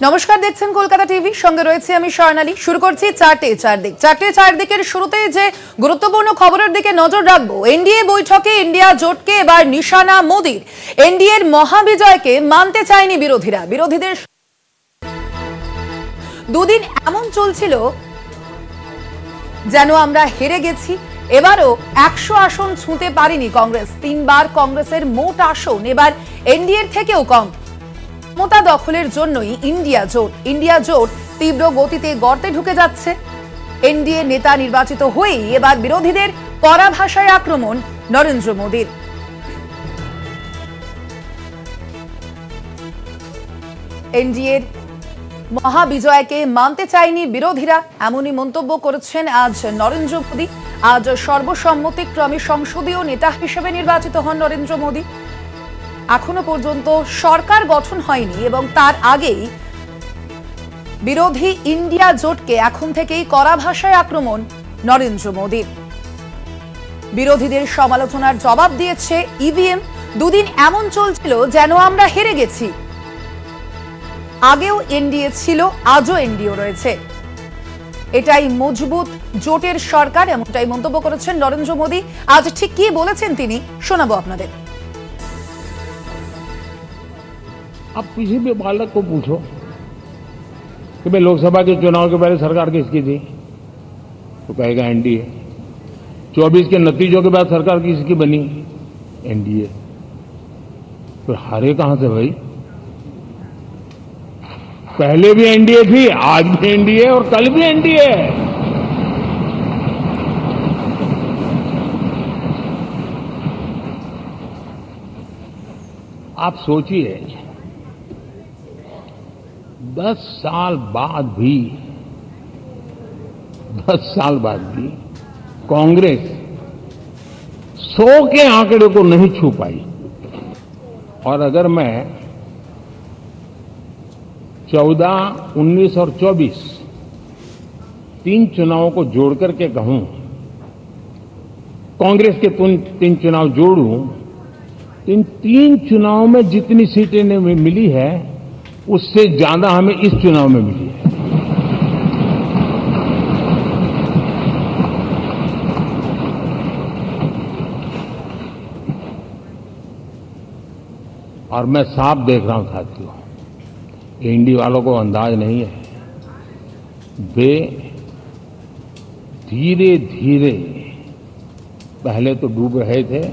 নমস্কার, দেখছেন কলকাতা টিভি, সঙ্গে রয়েছে আমি স্বর্ণালী। শুরু করছি চারটে চারদিকের শুরুতেই যে গুরুত্বপূর্ণ খবরের দিকে নজর রাখবো। এনডিএ বৈঠকে ইন্ডিয়া জোটকে এবার নিশানা মোদির। এনডিএর মহাবিজয়কে মানতে চায়নি বিরোধীরা। বিরোধীদের দুদিন এমন চলছিল যেন আমরা হেরে গেছি। এবারও 100 আসন ছুঁতে পারেনি কংগ্রেস। 3 বার কংগ্রেসের মোট আসন এবার এনডিএর থেকেও কম। ক্ষমতা দখলের জন্যই ইন্ডিয়া জোট তীব্র গতিতে গর্তে ঢুকে যাচ্ছে। এনডিএ নেতা নির্বাচিত হয়েই এবার বিরোধীদের কড়া ভাষায় আক্রমণ নরেন্দ্র মোদীর। এনডিএর মহাবিজয়কে মানতে চায়নি বিরোধীরা, এমনই মন্তব্য করেছেন আজ নরেন্দ্র মোদী। আজ সর্বসম্মতিক্রমে সংসদীয় নেতা হিসেবে নির্বাচিত হন নরেন্দ্র মোদী। এখনো পর্যন্ত সরকার গঠন হয়নি এবং তার আগেই বিরোধী ইন্ডিয়া জোটকে এখন থেকেই কড়া ভাষায় আক্রমণ নরেন্দ্র মোদীর। বিরোধীদের সমালোচনার জবাব দিয়েছে ইভিএম। দুদিন এমন চলছিল যেন আমরা হেরে গেছি। আগেও এনডিএ ছিল, আজও এনডিএ রয়েছে। এটাই মজবুত জোটের সরকার, এমনটাই মন্তব্য করেছেন নরেন্দ্র মোদী। আজ ঠিক কি বলেছেন তিনি শোনাবো আপনাদের। आप किसी भी बालक को पूछो कि भाई लोकसभा के चुनाव के पहले सरकार किसकी थी, तो कहेगा एनडीए। 24 के नतीजों के बाद सरकार किसकी बनी, एनडीए। तो हारे कहां से भाई? पहले भी एनडीए थी, आज भी एनडीए और कल भी एनडीए। आप सोचिए 10 साल बाद भी कांग्रेस 100 के आंकड़े को नहीं छू पाई। और अगर मैं 14, 19 और 24 3 चुनावों को जोड़ करके कहूं, कांग्रेस के 3 चुनाव जोड़ूं, इन 3 चुनावों में जितनी सीटें मिली है उससे ज्यादा हमें इस चुनाव में मिली है। और मैं साफ देख रहा हूं साथियों, एनडीए वालों को अंदाज नहीं है। वे धीरे धीरे पहले तो डूब रहे थे,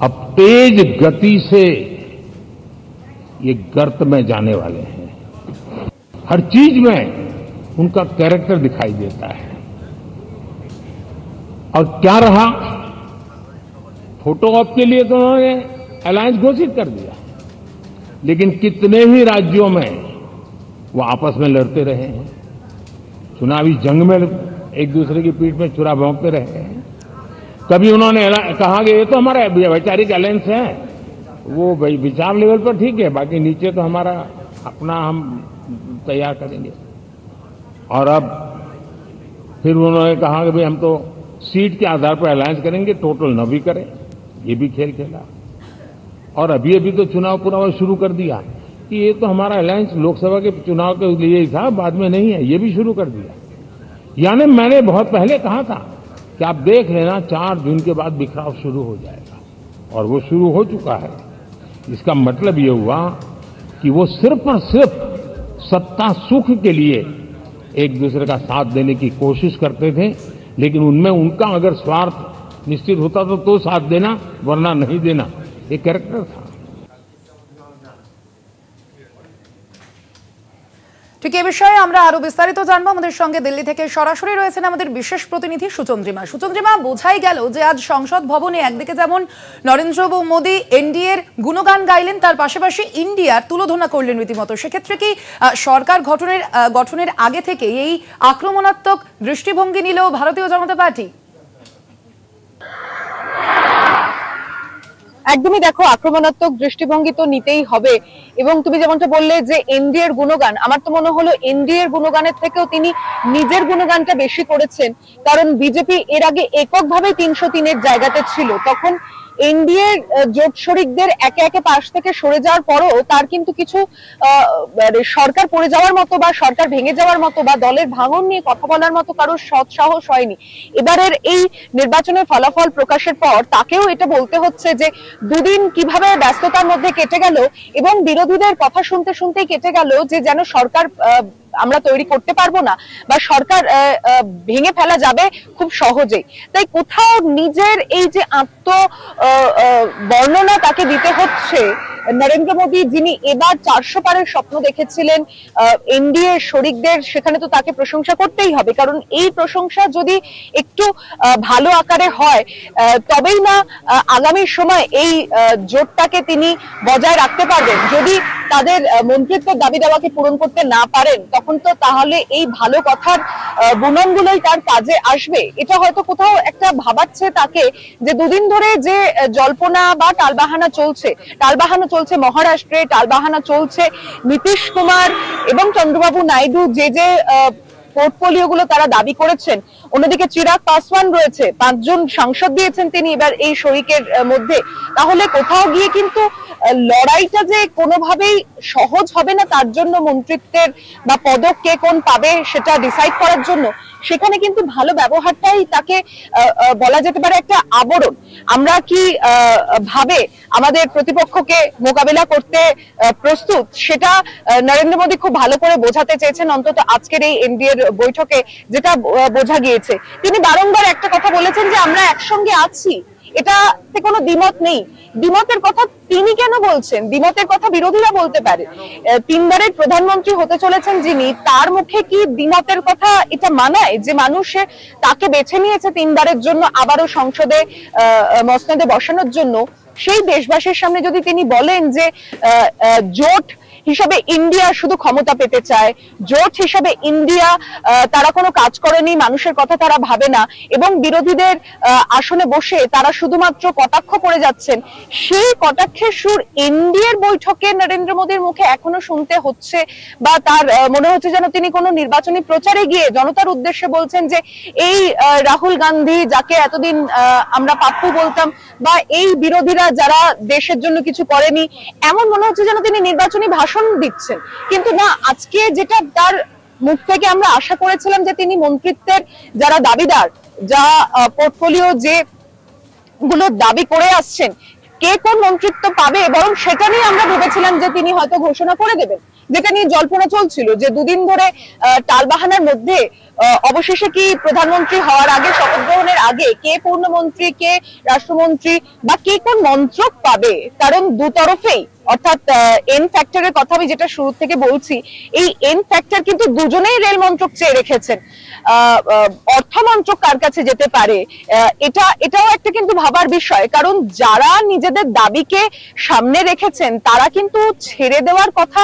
अब तेज गति से ये गर्त में जाने वाले हैं। हर चीज में उनका कैरेक्टर दिखाई देता है। और क्या रहा, फोटो ऑप के लिए तो उन्होंने अलायंस घोषित कर दिया, लेकिन कितने ही राज्यों में वो आपस में लड़ते रहे हैं, चुनावी जंग में एक दूसरे की पीठ में छुरा भोंकते रहे हैं। कभी उन्होंने कहा कि ये तो हमारा वैचारिक अलायंस है, वो भाई विचार लेवल पर ठीक है, बाकी नीचे तो हमारा अपना हम तैयार करेंगे। और अब फिर उन्होंने कहा कि भाई हम तो सीट के आधार पर अलायंस करेंगे, टोटल न भी करें। ये भी खेल खेला। और अभी तो चुनाव पूरा शुरू कर दिया कि ये तो हमारा अलायंस लोकसभा के चुनाव के लिए ही था, बाद में नहीं है, ये भी शुरू कर दिया। यानी मैंने बहुत पहले कहा था कि आप देख लेना 4 जून के बाद बिखराव शुरू हो जाएगा, और वो शुरू हो चुका है। इसका मतलब ये हुआ कि वो सिर्फ और सिर्फ सत्ता सुख के लिए एक दूसरे का साथ देने की कोशिश करते थे, लेकिन उनमें उनका अगर स्वार्थ निश्चित होता तो साथ देना, वरना नहीं देना, ये कैरेक्टर था। ঠিক এই বিষয়ে আমরা আরো বিস্তারিত জানবো। আমাদের সঙ্গে দিল্লি থেকে সরাসরি রয়েছেন আমাদের বিশেষ প্রতিনিধি সুচন্দ্রিমা। বোঝাই গেল যে আজ সংসদ ভবনে একদিকে যেমন নরেন্দ্র মোদী এনডিএর গুণগান গাইলেন, তার পাশাপাশি ইন্ডিয়ার তুলোধনা করলেন রীতিমতো। সেক্ষেত্রে কি সরকার গঠনের আগে থেকে এই আক্রমণাত্মক দৃষ্টিভঙ্গি নিল ভারতীয় জনতা পার্টি? একদমই, দেখো, আক্রমণাত্মক দৃষ্টিভঙ্গি তো নিতেই হবে। এবং তুমি যেমনটা বললে যে এনডিএর গুণগান, আমার তো মনে হলো এনডিএর গুণগানের থেকেও তিনি নিজের গুণগানটা বেশি করেছেন। কারণ বিজেপি এর আগে এককভাবে 303-এর জায়গাতে ছিল, তখন এনডিএ জোট শরিকদের একে একে পাশ থেকে সরে যাওয়ার পরও তার কিন্তু কিছু সরকার পড়ে যাওয়ার মতো বা সরকার ভেঙে যাওয়ার মতো বা দলের ভাঙন নিয়ে কথা বলার মতো কারোর সৎসাহস হয়নি। এবারের এই নির্বাচনের ফলাফল প্রকাশের পর তাকেও এটা বলতে হচ্ছে যে দুদিন কিভাবে ব্যস্ততার মধ্যে কেটে গেল এবং বিরোধীদের কথা শুনতে শুনতেই কেটে গেল যে যেন সরকার আমরা তৈরি করতে পারবো না বা সরকার ভেঙে ফেলা যাবে খুব সহজেই। তাই কোথাও নিজের এই যে আত্ম বর্ণনা তাকে দিতে হচ্ছে নরেন্দ্র মোদী, যিনি এবার 400 পারের স্বপ্ন দেখেছিলেন এনডিএ শরিকদের, সেখানে তো তাকে প্রশংসা করতেই হবে, কারণ এই প্রশংসা যদি একটু ভালো আকারে হয় তবেই না আগামী সময় এই জোটটাকে তিনি বজায় রাখতে পারবেন। যদি তাদের মন্ত্রিত্বের দাবি দাওয়াকে পূরণ করতে না পারেন তখন তো তাহলে এই ভালো কথার বুননগুলোই তার কাজে আসবে। এটা হয়তো কোথাও একটা ভাবাচ্ছে তাকে যে দুদিন ধরে যে জল্পনা বা টালবাহানা চলছে মহারাষ্ট্রে, টালবাহানা চলছে নীতিশ কুমার এবং চন্দ্রবাবু নাইডু যে যে পোর্টফোলিও গুলো তারা দাবি করেছেন, অন্যদিকে চিরাগ পাসওয়ান রয়েছে, 5 জন সাংসদ দিয়েছেন তিনি এবার এই শরিকের মধ্যে। তাহলে কোথাও গিয়ে কিন্তু লড়াইটা যে কোনোভাবেই সহজ হবে না তার জন্য মন্ত্রিত্বের বা পদক কে কোন পাবে সেটা ডিসাইড করার জন্য সেখানে কিন্তু ভালো ব্যবহারটাই তাকে বলা যেতে পারে একটা আবরণ। আমরা কি ভাবে আমাদের প্রতিপক্ষকে মোকাবিলা করতে প্রস্তুত সেটা নরেন্দ্র মোদী খুব ভালো করে বোঝাতে চেয়েছেন, অন্তত আজকের এই এনডিএর বৈঠকে যেটা বোঝা গিয়েছে। তিনি বারংবার একটা কথা বলেছেন যে আমরা একসঙ্গে আছি, এটাতে কোনো দ্বিমত নেই। দ্বিমতের কথা তিনি কেন বলছেন? দ্বিমতের কথা বিরোধীরা বলতে পারে। 3 বারের প্রধানমন্ত্রী হতে চলেছেন যিনি, তার মুখে কি দ্বিমতের কথা এটা মানায় যে মানুষে তাকে বেছে নিয়েছে 3 বারের জন্য আবারও সংসদে মসনদে বসানোর জন্য? সেই দেশবাসীর সামনে যদি তিনি বলেন যে জোট হিসাবে ইন্ডিয়া শুধু ক্ষমতা পেতে চায়, জোট হিসাবে ইন্ডিয়া তারা কোনো কাজ করেনি, মানুষের কথা তারা ভাবে না এবং বিরোধীদের আসনে বসে তারা শুধুমাত্র কটাক্ষ করে যাচ্ছেন, সেই কটাক্ষের সুর এনডিএর বৈঠকে নরেন্দ্র মোদীর মুখে এখনো শুনতে হচ্ছে বা তার মনে হচ্ছে যেন তিনি কোনো নির্বাচনী প্রচারে গিয়ে জনতার উদ্দেশ্যে বলছেন যে এই রাহুল গান্ধী যাকে এতদিন আমরা পাপ্পু বলতাম বা এই বিরোধীরা যারা দেশের জন্য কিছু করেনি, এমন মনে হচ্ছে যেন তিনি নির্বাচনী ভাষণ দিচ্ছেন। কিন্তু না, আজকে যেটা তার মুখ থেকে আমরা আশা করেছিলাম যে তিনি মন্ত্রিত্বের যারা দাবিদার, যা পোর্টফোলিও যে গুলো দাবি করে আসছেন, কে কোন মন্ত্রিত্ব পাবে বরং সেটা নিয়ে আমরা ভেবেছিলাম যে তিনি হয়তো ঘোষণা করে দেবেন, যেটা নিয়ে জল্পনা চলছিল যে দুদিন ধরে টালবাহানার মধ্যে অবশেষে কি প্রধানমন্ত্রী হওয়ার আগে, শপথ গ্রহণের আগে কে পূর্ণমন্ত্রী, কে রাষ্ট্রমন্ত্রী বা কে কোন মন্ত্রক পাবে। কারণ দুতরফেই, অর্থাৎ এন ফ্যাক্টরের কথা আমি যেটা শুরু থেকে বলছি, এই এন ফ্যাক্টর কিন্তু দুজনেই রেল মন্ত্রক চেয়ে রেখেছেন। অর্থ মন্ত্রক কার কাছে যেতে পারে এটাও একটা কিন্তু ভাবার বিষয়, কারণ যারা নিজেদের দাবিকে সামনে রেখেছেন তারা কিন্তু ছেড়ে দেওয়ার কথা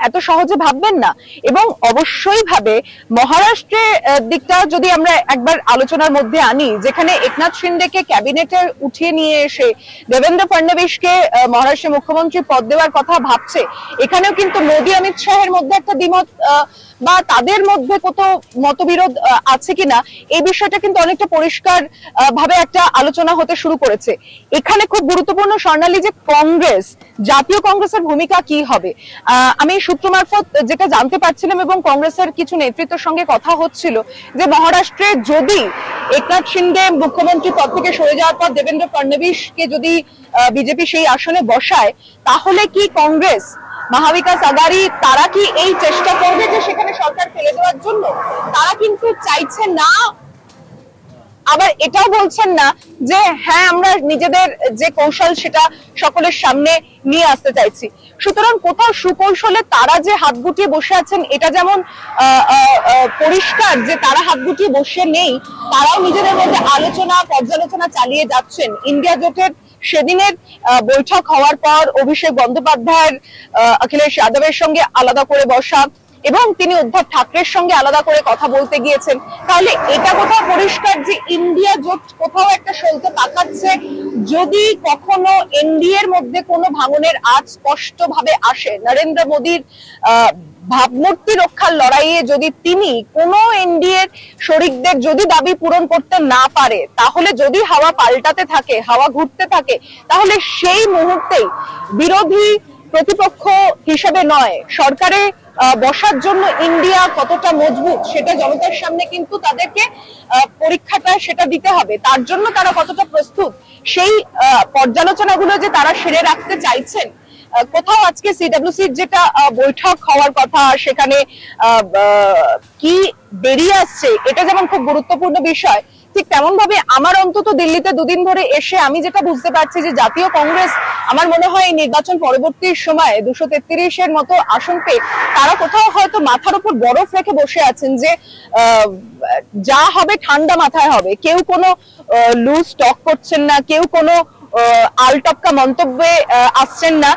এত সহজে ভাববেন না। এবং অবশ্যই ভাবে মহারাষ্ট্রের দিকটা যদি আমরা একবার আলোচনার মধ্যে আনি, যেখানে একনাথ শিন্দেকে ক্যাবিনেটে উঠিয়ে নিয়ে এসে দেবেন্দ্র ফডনবিসকে মহারাষ্ট্রের মুখ্যমন্ত্রী পদ দেওয়ার কথা ভাবছে, এখানেও কিন্তু মোদী অমিত শাহের মধ্যে একটা দ্বিমত বা তাদের মধ্যে কোথাও মতবিরোধ আছে কিনা এই বিষয়টা কিন্তু অনেকটা পরিষ্কার ভাবে একটা আলোচনা হতে শুরু করেছে। এখানে খুব গুরুত্বপূর্ণ স্বর্ণালী যে কংগ্রেস, জাতীয় কংগ্রেসের ভূমিকা কি হবে। আমি সূত্র মারফত যেটা জানতে পারছিলাম এবং কংগ্রেসের কিছু নেতৃত্বের সঙ্গে কথা হচ্ছিল যে মহারাষ্ট্রে যদি একনাথ শিন্দে মুখ্যমন্ত্রী পদ থেকে সরে যাওয়ার পর দেবেন্দ্র ফডনবিসকে যদি বিজেপি সেই আসনে বসায়, তাহলে কি কংগ্রেস, মহাবিকাশ আঘাড়ি তারা কি এই চেষ্টা করবে যে সেখানে সরকার ফেলে দেওয়ার জন্য? তারা কিন্তু চাইছে না, আবার এটাও বলছেন না যে হ্যাঁ আমরা নিজেদের যে কৌশল সেটা সকলের সামনে নিয়ে আসতে চাইছি। সুতরাং কোথাও সুকৌশলে তারা যে হাত গুটিয়ে বসে আছেন এটা যেমন পরিষ্কার যে তারা হাত গুটিয়ে বসে নেই, তারাও নিজেদের মধ্যে আলোচনা পর্যালোচনা চালিয়ে যাচ্ছেন। ইন্ডিয়া জোটের সেদিনের বৈঠক হওয়ার পর অভিষেক বন্দ্যোপাধ্যায়ের অখিলেশ যাদবের সঙ্গে আলাদা করে বসা, এবং তিনি উদ্ধব ঠাকরের সঙ্গে আলাদা করে কথা বলতে গিয়েছেন, তাহলে এটা কোথাও পরিষ্কার যে ইন্ডিয়া জোট কোথাও একটা সলতে পাকাচ্ছে। যদি কখনো এনডিএর মধ্যে কোনো ভাঙনের আজ স্পষ্ট ভাবে আসে, নরেন্দ্র মোদীর ভাবমূর্তি রক্ষার লড়াইয়ে যদি তিনি কোন এনডিএর শরিকদের যদি দাবি পূরণ করতে না পারে, তাহলে যদি হাওয়া পাল্টাতে থাকে, হাওয়া ঘুরতে থাকে, তাহলে সেই মুহূর্তেই বিরোধী প্রতিপক্ষ হিসেবে নয়, সরকারে বসার জন্য ইন্ডিয়া কতটা মজবুত সেটা জনতার সামনে কিন্তু তাদেরকে পরীক্ষাটা সেটা দিতে হবে। তার জন্য তারা কতটা প্রস্তুত সেই পর্যালোচনাগুলো যে তারা সেরে রাখতে চাইছেন। কোথাও আজকে সিডব্লিউসির যেটা বৈঠক হওয়ার কথা, সেখানে কি বেরিয়ে আসছে এটা যেমন খুব গুরুত্বপূর্ণ বিষয়, ঠিক তেমন ভাবে আমার অন্তত দিল্লিতে দুদিন ধরে এসে আমি যেটা বুঝতে পারছি যে জাতীয় কংগ্রেস আমার মনে হয় এই নির্বাচন পরবর্তী সময়ে 233-এর মতো আসন পেয়ে তারা কোথাও হয়তো মাথার উপর বরফ রেখে বসে আছেন যে যা হবে ঠান্ডা মাথায় হবে। কেউ কোনো লুজ টক করছেন না, কেউ কোনো আলটপকা মন্তব্যে আসছেন না।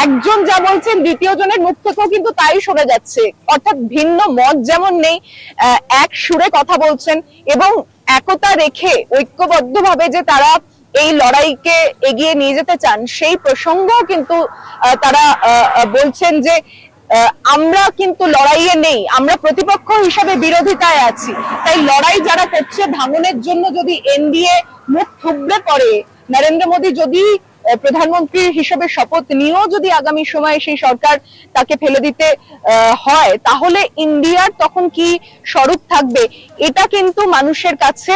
একজন যা বলছেন দ্বিতীয় জনের মুখ থেকেও কিন্তু তাই শোনা যাচ্ছে, অর্থাৎ ভিন্ন মত যেমন নেই, এক সুরে কথা বলছেন এবং একতা রেখে ঐক্যবদ্ধভাবে যে তারা এই লড়াইকে এগিয়ে নিয়ে যেতে চান সেই প্রসঙ্গও কিন্তু তারা বলছেন যে আমরা কিন্তু লড়াইয়ে নেই, আমরা প্রতিপক্ষ হিসাবে বিরোধিতায় আছি। তাই লড়াই যারা করছে ভাঙনের জন্য যদি এনডিএ মুখ থুবড়ে পড়ে, নরেন্দ্র মোদী যদি প্রধানমন্ত্রী হিসেবে শপথ নিয়েও যদি আগামী সময়ে সেই সরকার তাকে ফেলে দিতে হয়, তাহলে ইন্ডিয়ার তখন কি স্বরূপ থাকবে এটা কিন্তু মানুষের কাছে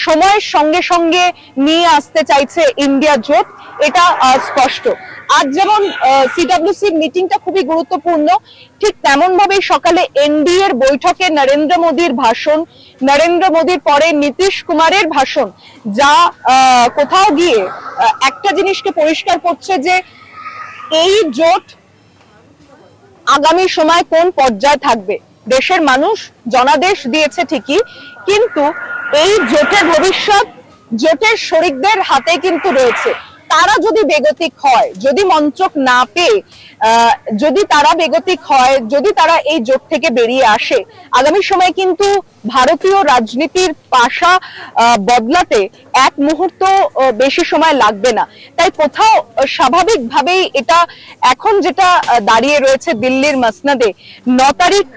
সময়ের সঙ্গে সঙ্গে নিয়ে আসতে চাইছে ইন্ডিয়া জোট, এটা স্পষ্ট। আজ যেমন সিডব্লিউসির মিটিংটা খুবই গুরুত্বপূর্ণ, ঠিক তেমন ভাবেই সকালে এনডিএ এর বৈঠকে নরেন্দ্র মোদীর ভাষণ, নরেন্দ্র মোদীর পরে নীতিশ কুমারের ভাষণ, যা কোথাও গিয়ে একটা জিনিসকে পরিষ্কার করছে যে এই জোট আগামী সময় কোন পর্যায়ে থাকবে। দেশের মানুষ জনাদেশ দিয়েছে ঠিকই, কিন্তু এই জোটের ভবিষ্যৎ জোটের শরিকদের হাতে কিন্তু রয়েছে। তারা যদি বেগতিক হয়, যদি মন্ত্রক না পেয়ে যদি তারা বেগতিক হয়, যদি তারা এই জোট থেকে বেরিয়ে আসে, আগামী সময় কিন্তু ভারতীয় রাজনীতির পাশা বদলাতে এক মুহূর্ত বেশি সময় লাগবে না। তাই কোথাও স্বাভাবিকভাবেই এটা এখন যেটা দাঁড়িয়ে রয়েছে দিল্লির মসনদে, 9 তারিখ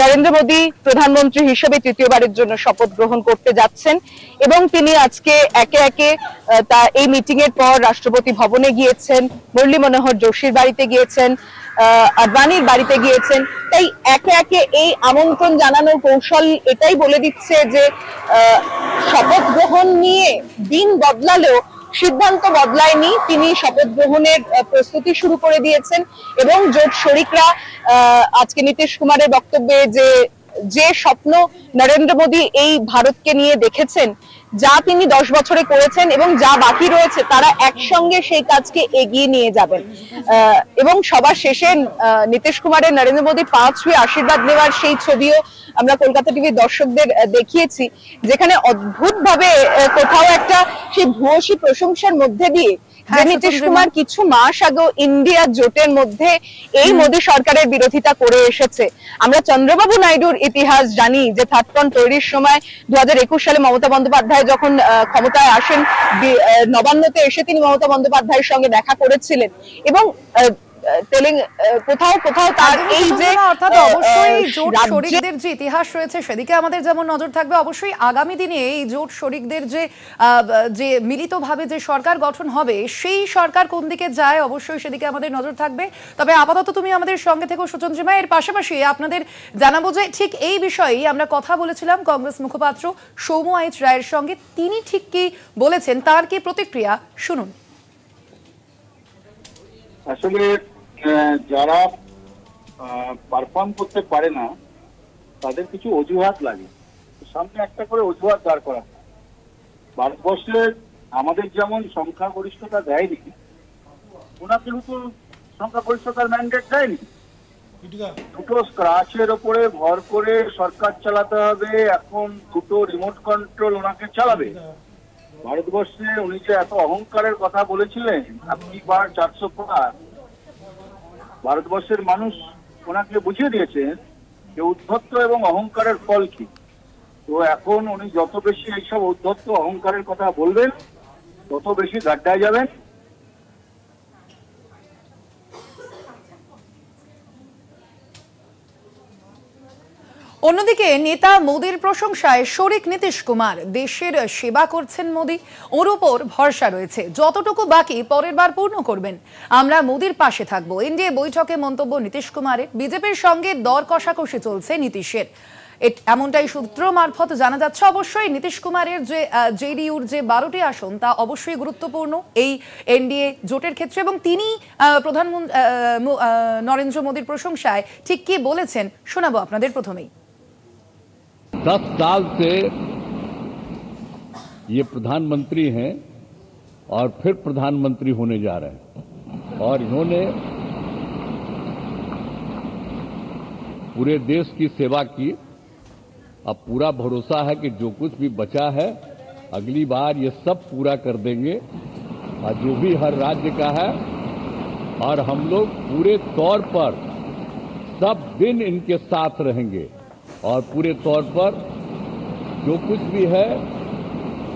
নরেন্দ্র মোদী প্রধানমন্ত্রী হিসেবে তৃতীয়বারের জন্য শপথ গ্রহণ করতে যাচ্ছেন এবং তিনি আজকে একে একে এই মিটিং এর পর রাষ্ট্রপতি ভবনে গিয়েছেন, মুরলী মনোহর যোশীর বাড়িতে গিয়েছেন, আডবাণীর বাড়িতে গিয়েছেন। তাই একে একে এই আমন্ত্রণ জানানোর কৌশল এটাই বলে দিচ্ছে যে শপথ গ্রহণ নিয়ে দিন বদলালেও সিদ্ধান্ত বদলায়নি, তিনি শপথ গ্রহণের প্রস্তুতি শুরু করে দিয়েছেন এবং জোট শরিকরা আজকে নীতিশ কুমারের বক্তব্যে যে স্বপ্ন নরেন্দ্র মোদী এই ভারতকে নিয়ে দেখেছেন, যা তিনি 10 বছরে করেছেন এবং যা বাকি রয়েছে, তারা একসঙ্গে সেই কাজকে এগিয়ে নিয়ে যাবেন। এবং সবার শেষে নীতিশ কুমারের নরেন্দ্র মোদী পা ছুঁয়ে আশীর্বাদ নেওয়ার সেই ছবিও আমরা কলকাতা টিভির দর্শকদের দেখিয়েছি, যেখানে অদ্ভুত ভাবে কোথাও একটা সেই ভূয়সী প্রশংসার মধ্যে দিয়ে নীতিশ কুমার কিছু মাস আগেও ইন্ডিয়া জোটের মধ্যে এই মোদী সরকারের বিরোধিতা করে এসেছে। আমরা চন্দ্রবাবু নাইডুর ইতিহাস জানি যে থার্ড তৈরির সময় 2021 সালে মমতা বন্দ্যোপাধ্যায় যখন ক্ষমতায় আসেন, নবান্নতে এসে তিনি মমতা বন্দ্যোপাধ্যায়ের সঙ্গে দেখা করেছিলেন এবং কোথাও কোথাও তার এই যে অর্থাৎ অবশ্যই জোট শরিকদের যে ইতিহাস রয়েছে সেদিকে আমাদের যেমন নজর থাকবে, অবশ্যই আগামী দিনে এই জোট শরিকদের যে মিলিতভাবে যে সরকার গঠন হবে সেই সরকার কোন দিকে যায় অবশ্যই সেদিকে আমাদের নজর থাকবে। তবে আপাতত তুমি আমাদের সঙ্গে থেকো সুচন্দ্রিমা। এর পাশাপাশি আপনাদের জানাবো যে ঠিক এই বিষয়েই আমরা কথা বলেছিলাম কংগ্রেস মুখপাত্র সৌম্য আইচ রায়ের সঙ্গে, তিনি ঠিক কি বলেছেন, তার কি প্রতিক্রিয়া শুনুন। আসলে যারা পারফর্ম করতে পারে না তাদের কিছু অজুহাত লাগে, সামনে একটা করে অজুহাত দাঁড় করা। ভারতবর্ষের আমাদের যেমন সংখ্যাগরিষ্ঠতা দেয়নি, ওনাকেও তো সংখ্যাগরিষ্ঠতার ম্যান্ডেট দেয়নি। দুটো স্ক্রাচের ওপরে ভর করে সরকার চালাতে হবে, এখন দুটো রিমোট কন্ট্রোল ওনাকে চালাবে। ভারতবর্ষে উনি যে এত অহংকারের কথা বলেছিলেন, আপনি বার 400 পার, ভারতবর্ষের মানুষ ওনাকে বুঝিয়ে দিয়েছেন যে উদ্ধত্ত এবং অহংকারের ফল কি। তো এখন উনি যত বেশি এইসব উদ্ধত্ত অহংকারের কথা বলবেন তত বেশি গাড্ডায় যাবেন। অন্যদিকে নেতা মোদির প্রশংসায় শরিক নীতিশ কুমার। দেশের সেবা করছেন মোদি, ওর উপর ভরসা রয়েছে, যতটুকু বাকি পরের বার পূর্ণ করবেন। আমরা মোদির পাশে থাকবো। এনডিএ বৈঠকে মন্তব্য নীতিশ কুমারের। বিজেপির সঙ্গে দর কষাকষি চলছে নীতিশের, এমনটাই সূত্র মারফত জানা যাচ্ছে। অবশ্যই নীতিশ কুমারের যে জেডিইউর যে 12টি আসন তা অবশ্যই গুরুত্বপূর্ণ এই এনডিএ জোটের ক্ষেত্রে, এবং তিনি প্রধানমন্ত্রী নরেন্দ্র মোদীর প্রশংসায় ঠিক কি বলেছেন শোনাবো আপনাদের প্রথমেই। 10 साल से ये प्रधानमंत्री हैं और फिर प्रधानमंत्री होने जा रहे हैं और इन्होंने पूरे देश की सेवा की। अब पूरा भरोसा है कि जो कुछ भी बचा है अगली बार ये सब पूरा कर देंगे और जो भी हर राज्य का है, और हम लोग पूरे तौर पर सब दिन इनके साथ रहेंगे और पूरे तौर पर जो कुछ भी है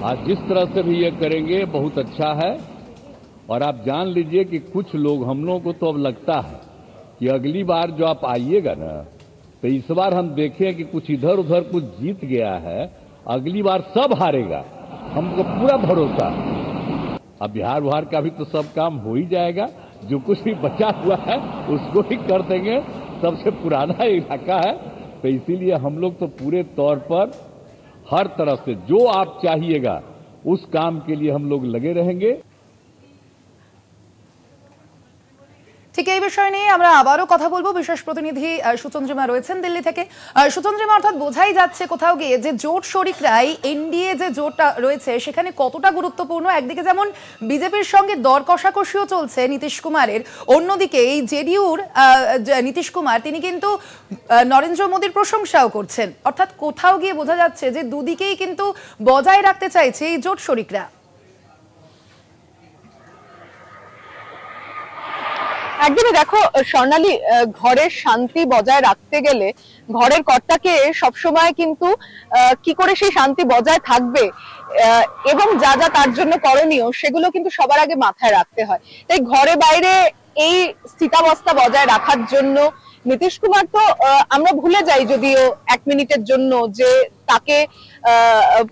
आज जिस तरह से भी ये करेंगे बहुत अच्छा है। और आप जान लीजिए कि कुछ लोग, हम लोगों को तो अब लगता है कि अगली बार जो आप आइएगा ना, तो इस बार हम देखें कि कुछ इधर उधर कुछ जीत गया है, अगली बार सब हारेगा, हमको पूरा भरोसा है। अब बिहार का भी तो सब काम हो ही जाएगा, जो कुछ भी बचा हुआ है उसको ही कर देंगे। सबसे पुराना इलाका है, तो इसीलिए हम लोग तो पूरे तौर पर हर तरह से जो आप चाहिएगा उस काम के लिए हम लोग लगे रहेंगे। ঠিক এই বিষয় নিয়ে আমরা আবারও কথা বলবো। বিশেষ প্রতিনিধি সুচন্দ্রিমা রয়েছেন দিল্লি থেকে। সুচন্দ্রিমা, অর্থাৎ বোঝাই যাচ্ছে কোথাও গিয়ে যে জোট শরিকরাই এনডিএ যে জোটটা রয়েছে সেখানে কতটা গুরুত্বপূর্ণ। একদিকে যেমন বিজেপির সঙ্গে দর কষাকষিও চলছে নীতিশ কুমারের, অন্যদিকে এই জেডিইউর নীতিশ কুমার তিনি কিন্তু নরেন্দ্র মোদীর প্রশংসাও করছেন। অর্থাৎ কোথাও গিয়ে বোঝা যাচ্ছে যে দুদিকেই কিন্তু বজায় রাখতে চাইছে এই জোট শরিকরা। একদমই। দেখো স্বর্ণালী, ঘরের শান্তি বজায় রাখতে গেলে ঘরের কর্তাকে সবসময় কিন্তু কি করে সেই শান্তি বজায় থাকবে এবং যা যা তার জন্য করণীয় সেগুলো কিন্তু সবার আগে মাথায় রাখতে হয়। তাই ঘরে বাইরে এই স্থিতাবস্থা বজায় রাখার জন্য নীতিশ কুমার তো আমরা ভুলে যাই যদিও 1 মিনিটের জন্য যে তাকে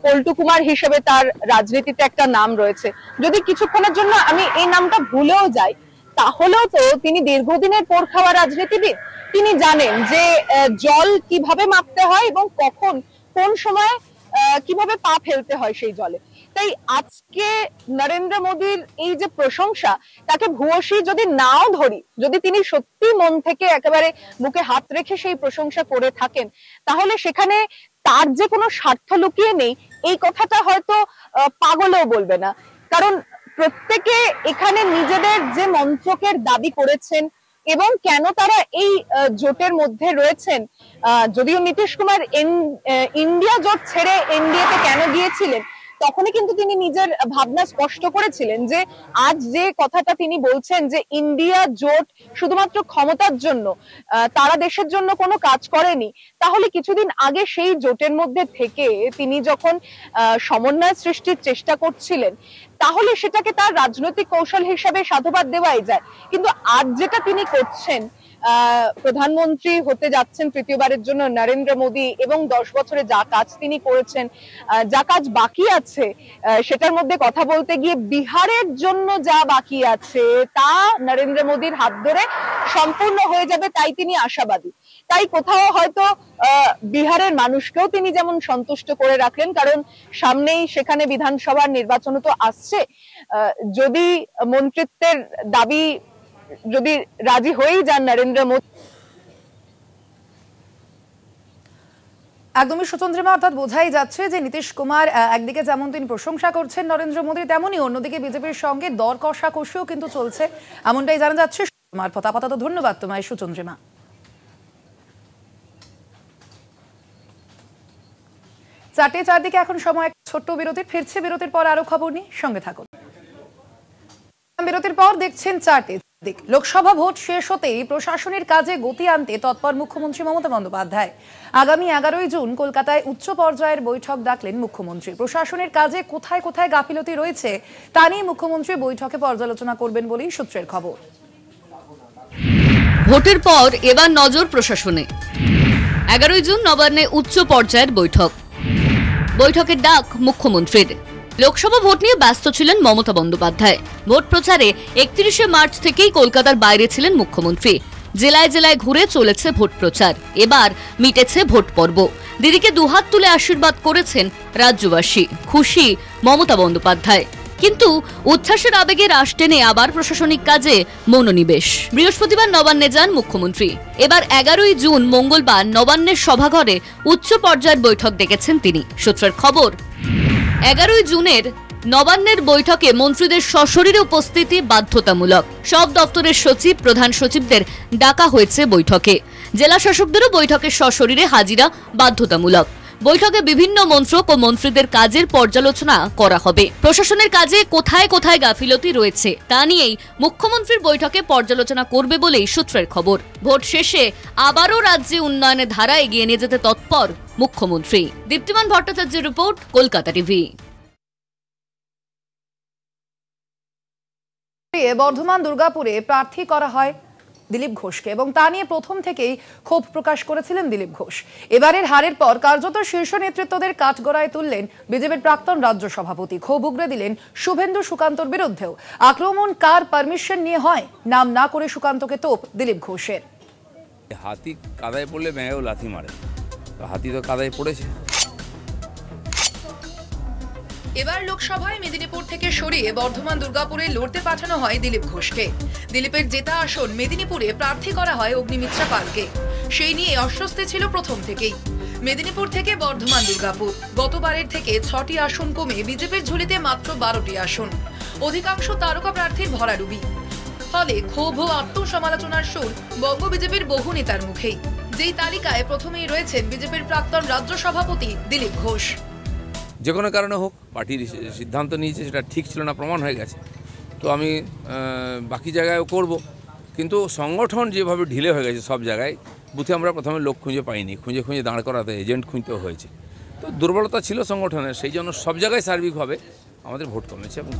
পল্টু কুমার হিসেবে তার রাজনীতিতে একটা নাম রয়েছে। যদি কিছুক্ষণের জন্য আমি এই নামটা ভুলেও যাই, তাহলেও তো তিনি দীর্ঘদিনের পোড় খাওয়া রাজনীতিবিদ। তিনি জানেন যে জল কিভাবে মাপতে হয় এবং কখন কোন সময় কিভাবে পা ফেলতে হয় সেই জলে। তাই আজকে নরেন্দ্র মোদীর এই যে প্রশংসা, তাকে ভূয়সী যদি নাও ধরি, যদি তিনি সত্যি মন থেকে একেবারে বুকে হাত রেখে সেই প্রশংসা করে থাকেন, তাহলে সেখানে তার যে কোনো স্বার্থ লুকিয়ে নেই এই কথাটা হয়তো পাগলেও বলবে না। কারণ প্রত্যেকে এখানে নিজেদের যে মন্ত্রকের দাবি করেছেন এবং কেন তারা এই জোটের মধ্যে রয়েছেন। যদিও নীতিশ কুমার ইন্ডিয়া জোট ছেড়ে এনডিএতে কেন গিয়েছিলেন, তখনই কিন্তু তিনি নিজের ভাবনা স্পষ্ট করেছিলেন যে আজ যে কথাটা তিনি বলছেন যে ইন্ডিয়া জোট শুধুমাত্র ক্ষমতার জন্য, তারা দেশের জন্য কোনো কাজ করেনি, তাহলে কিছুদিন আগে সেই জোটের মধ্যে থেকে তিনি যখন সমন্বয় সৃষ্টির চেষ্টা করছিলেন, তাহলে সেটাকে তার রাজনৈতিক কৌশল হিসাবে সাধুবাদ দেওয়াই যায়। কিন্তু আজ যেটা তিনি করছেন, প্রধানমন্ত্রী হতে যাচ্ছেন তৃতীয়বারের জন্য নরেন্দ্র মোদী, এবং 10 বছরে যা কাজ তিনি করেছেন, যা কাজ বাকি আছে সেটার মধ্যে কথা বলতে গিয়ে বিহারের জন্য যা বাকি আছে তা নরেন্দ্র মোদীর হাত ধরে সম্পূর্ণ হয়ে যাবে, তাই তিনি আশাবাদী। তাই কোথাও হয়তো বিহারের মানুষকেও তিনি যেমন সন্তুষ্ট করে রাখলেন, কারণ সামনেই সেখানে বিধানসভার নির্বাচন তো আসছে। যদি মন্ত্রিত্বের দাবি যদি রাজি হয়েই যান নরেন্দ্র মোদী। একদমই সুচন্দ্রিমা, অর্থাৎ বোঝাই যাচ্ছে যে নীতিশ কুমার একদিকে যেমন তিনি প্রশংসা করছেন নরেন্দ্র মোদী, তেমনই অন্যদিকে বিজেপির সঙ্গে দর কষাকষিও কিন্তু চলছে, এমনটাই জানা যাচ্ছে মারফত। আপাতত ধন্যবাদ তোমায় সুচন্দ্রিমা। চারদিকে এখন সময় ছোট্ট বিরতির। ফিরছে বিরতির পর আরো খবর নিয়ে, সঙ্গে থাকুন। বিরতির পর দেখছেন 4টে। লোকসভা ভোট শেষ হতেই প্রশাসনের কাজে গতি আনতে তৎপর মুখ্যমন্ত্রী মমতা বন্দ্যোপাধ্যায়। আগামী 11 জুন কলকাতায় উচ্চ পর্যায়ের বৈঠক ডাকলেন মুখ্যমন্ত্রী। প্রশাসনের কাজে কোথায় কোথায় গাফিলতি রয়েছে তা নিয়ে মুখ্যমন্ত্রী বৈঠকে পর্যালোচনা করবেন বলেই সূত্রের খবর। ভোটের পর এবার নজর প্রশাসনে। 11 জুন নবান্নে উচ্চ পর্যায়ের বৈঠক। বৈঠকের ডাক মুখ্যমন্ত্রীর। লোকসভা ভোট নিয়ে ব্যস্ত ছিলেন মমতা বন্দ্যোপাধ্যায়। ভোট প্রচারে 31 মার্চ থেকেই কলকাতার বাইরে ছিলেন মুখ্যমন্ত্রী। জেলায় জেলায় ঘুরে চলেছে ভোট প্রচার। এবার মিটেছে ভোট পর্ব। দিদিকে দুহাত তুলে আশীর্বাদ করেছেন রাজ্যবাসী। খুশি মমতা বন্দ্যোপাধ্যায়, কিন্তু উচ্ছ্বাসের আবেগে রাশ টেনে আবার প্রশাসনিক কাজে মনোনিবেশ। বৃহস্পতিবার নবান্নে যান মুখ্যমন্ত্রী। এবার 11 জুন মঙ্গলবার নবান্নের সভাঘরে উচ্চ পর্যায়ের বৈঠক ডেকেছেন তিনি। সূত্রের খবর, 11 জুনের নবান্নের বৈঠকে মন্ত্রীদের সশরীরে উপস্থিতি বাধ্যতামূলক। সব দপ্তরের সচিব, প্রধান সচিবদের ডাকা হয়েছে বৈঠকে। জেলা শাসকদেরও বৈঠকে সশরীরে হাজিরা বাধ্যতামূলক। বৈঠকে বিভিন্ন মন্ত্রক ও মন্ত্রীদের কাজের পর্যালোচনা করা হবে। প্রশাসনের কাজে কোথায় কোথায় গাফিলতি রয়েছে তা নিয়েই মুখ্যমন্ত্রীর বৈঠকে পর্যালোচনা করবে বলেই সূত্রের খবর। ভোট শেষে আবারও রাজ্যে উন্নয়নের ধারা এগিয়ে নিয়ে যেতে তৎপর মুখ্যমন্ত্রী। দীপ্তিমান ভট্টাচার্যের রিপোর্ট, কলকাতা টিভি। বর্ধমান দুর্গাপুরে প্রার্থী করা হয় দিলীপ ঘোষকে এবং তা নিয়ে প্রথম থেকেই ক্ষোভ প্রকাশ করেছিলেন দিলীপ ঘোষ। এবারের হারের পর কার্যত শীর্ষ নেতৃত্বদের কাঠগড়ায় তুললেন বিজেপির প্রাক্তন রাজ্য সভাপতি। ক্ষোভ উগরে দিলেন শুভেন্দু সুকান্তর বিরুদ্ধেও। আক্রমণ কার পারমিশন নিয়ে হয়, নাম না করে সুকান্তকে তোপ দিলীপ ঘোষের। হাতি কাদায় পড়লে ব্যাঙেও লাথি মারে, তো হাতি তো কাদায় পড়েছে। এবার লোকসভায় মেদিনীপুর থেকে সরিয়ে বর্ধমান দুর্গাপুরে লড়তে পাঠানো হয় দিলীপ ঘোষকে। দিলীপের জেতা আসন মেদিনীপুরে প্রার্থী করা হয় অগ্নিমিত্রা পালকে। সেই নিয়ে অস্বস্তি ছিল প্রথম থেকেই। মেদিনীপুর থেকে বর্ধমান দুর্গাপুর গতবারের থেকে 6টি আসন কমে বিজেপির ঝুলিতে মাত্র 12টি আসন। অধিকাংশ তারকা প্রার্থীর ভরাডুবি। ফলে ক্ষোভ ও আত্মসমালোচনার সুর বঙ্গ বিজেপির বহু নেতার মুখেই। যেই তালিকায় প্রথমেই রয়েছেন বিজেপির প্রাক্তন রাজ্য সভাপতি দিলীপ ঘোষ। যে কোনো কারণে হোক, পার্টির সিদ্ধান্ত নিয়েছে সেটা ঠিক ছিল না, প্রমাণ হয়ে গেছে। তো আমি বাকি জায়গায়ও করব, কিন্তু সংগঠন যেভাবে ঢিলে হয়ে গেছে সব জায়গায়, বুথে আমরা প্রথমে লোক খুঁজে পাইনি, খুঁজে খুঁজে দাঁড় করাতে এজেন্ট খুঁজতেও হয়েছে। তো দুর্বলতা ছিল সংগঠনের, সেই জন্য সব জায়গায় সার্বিকভাবে আমাদের ভোট কমেছে। এবং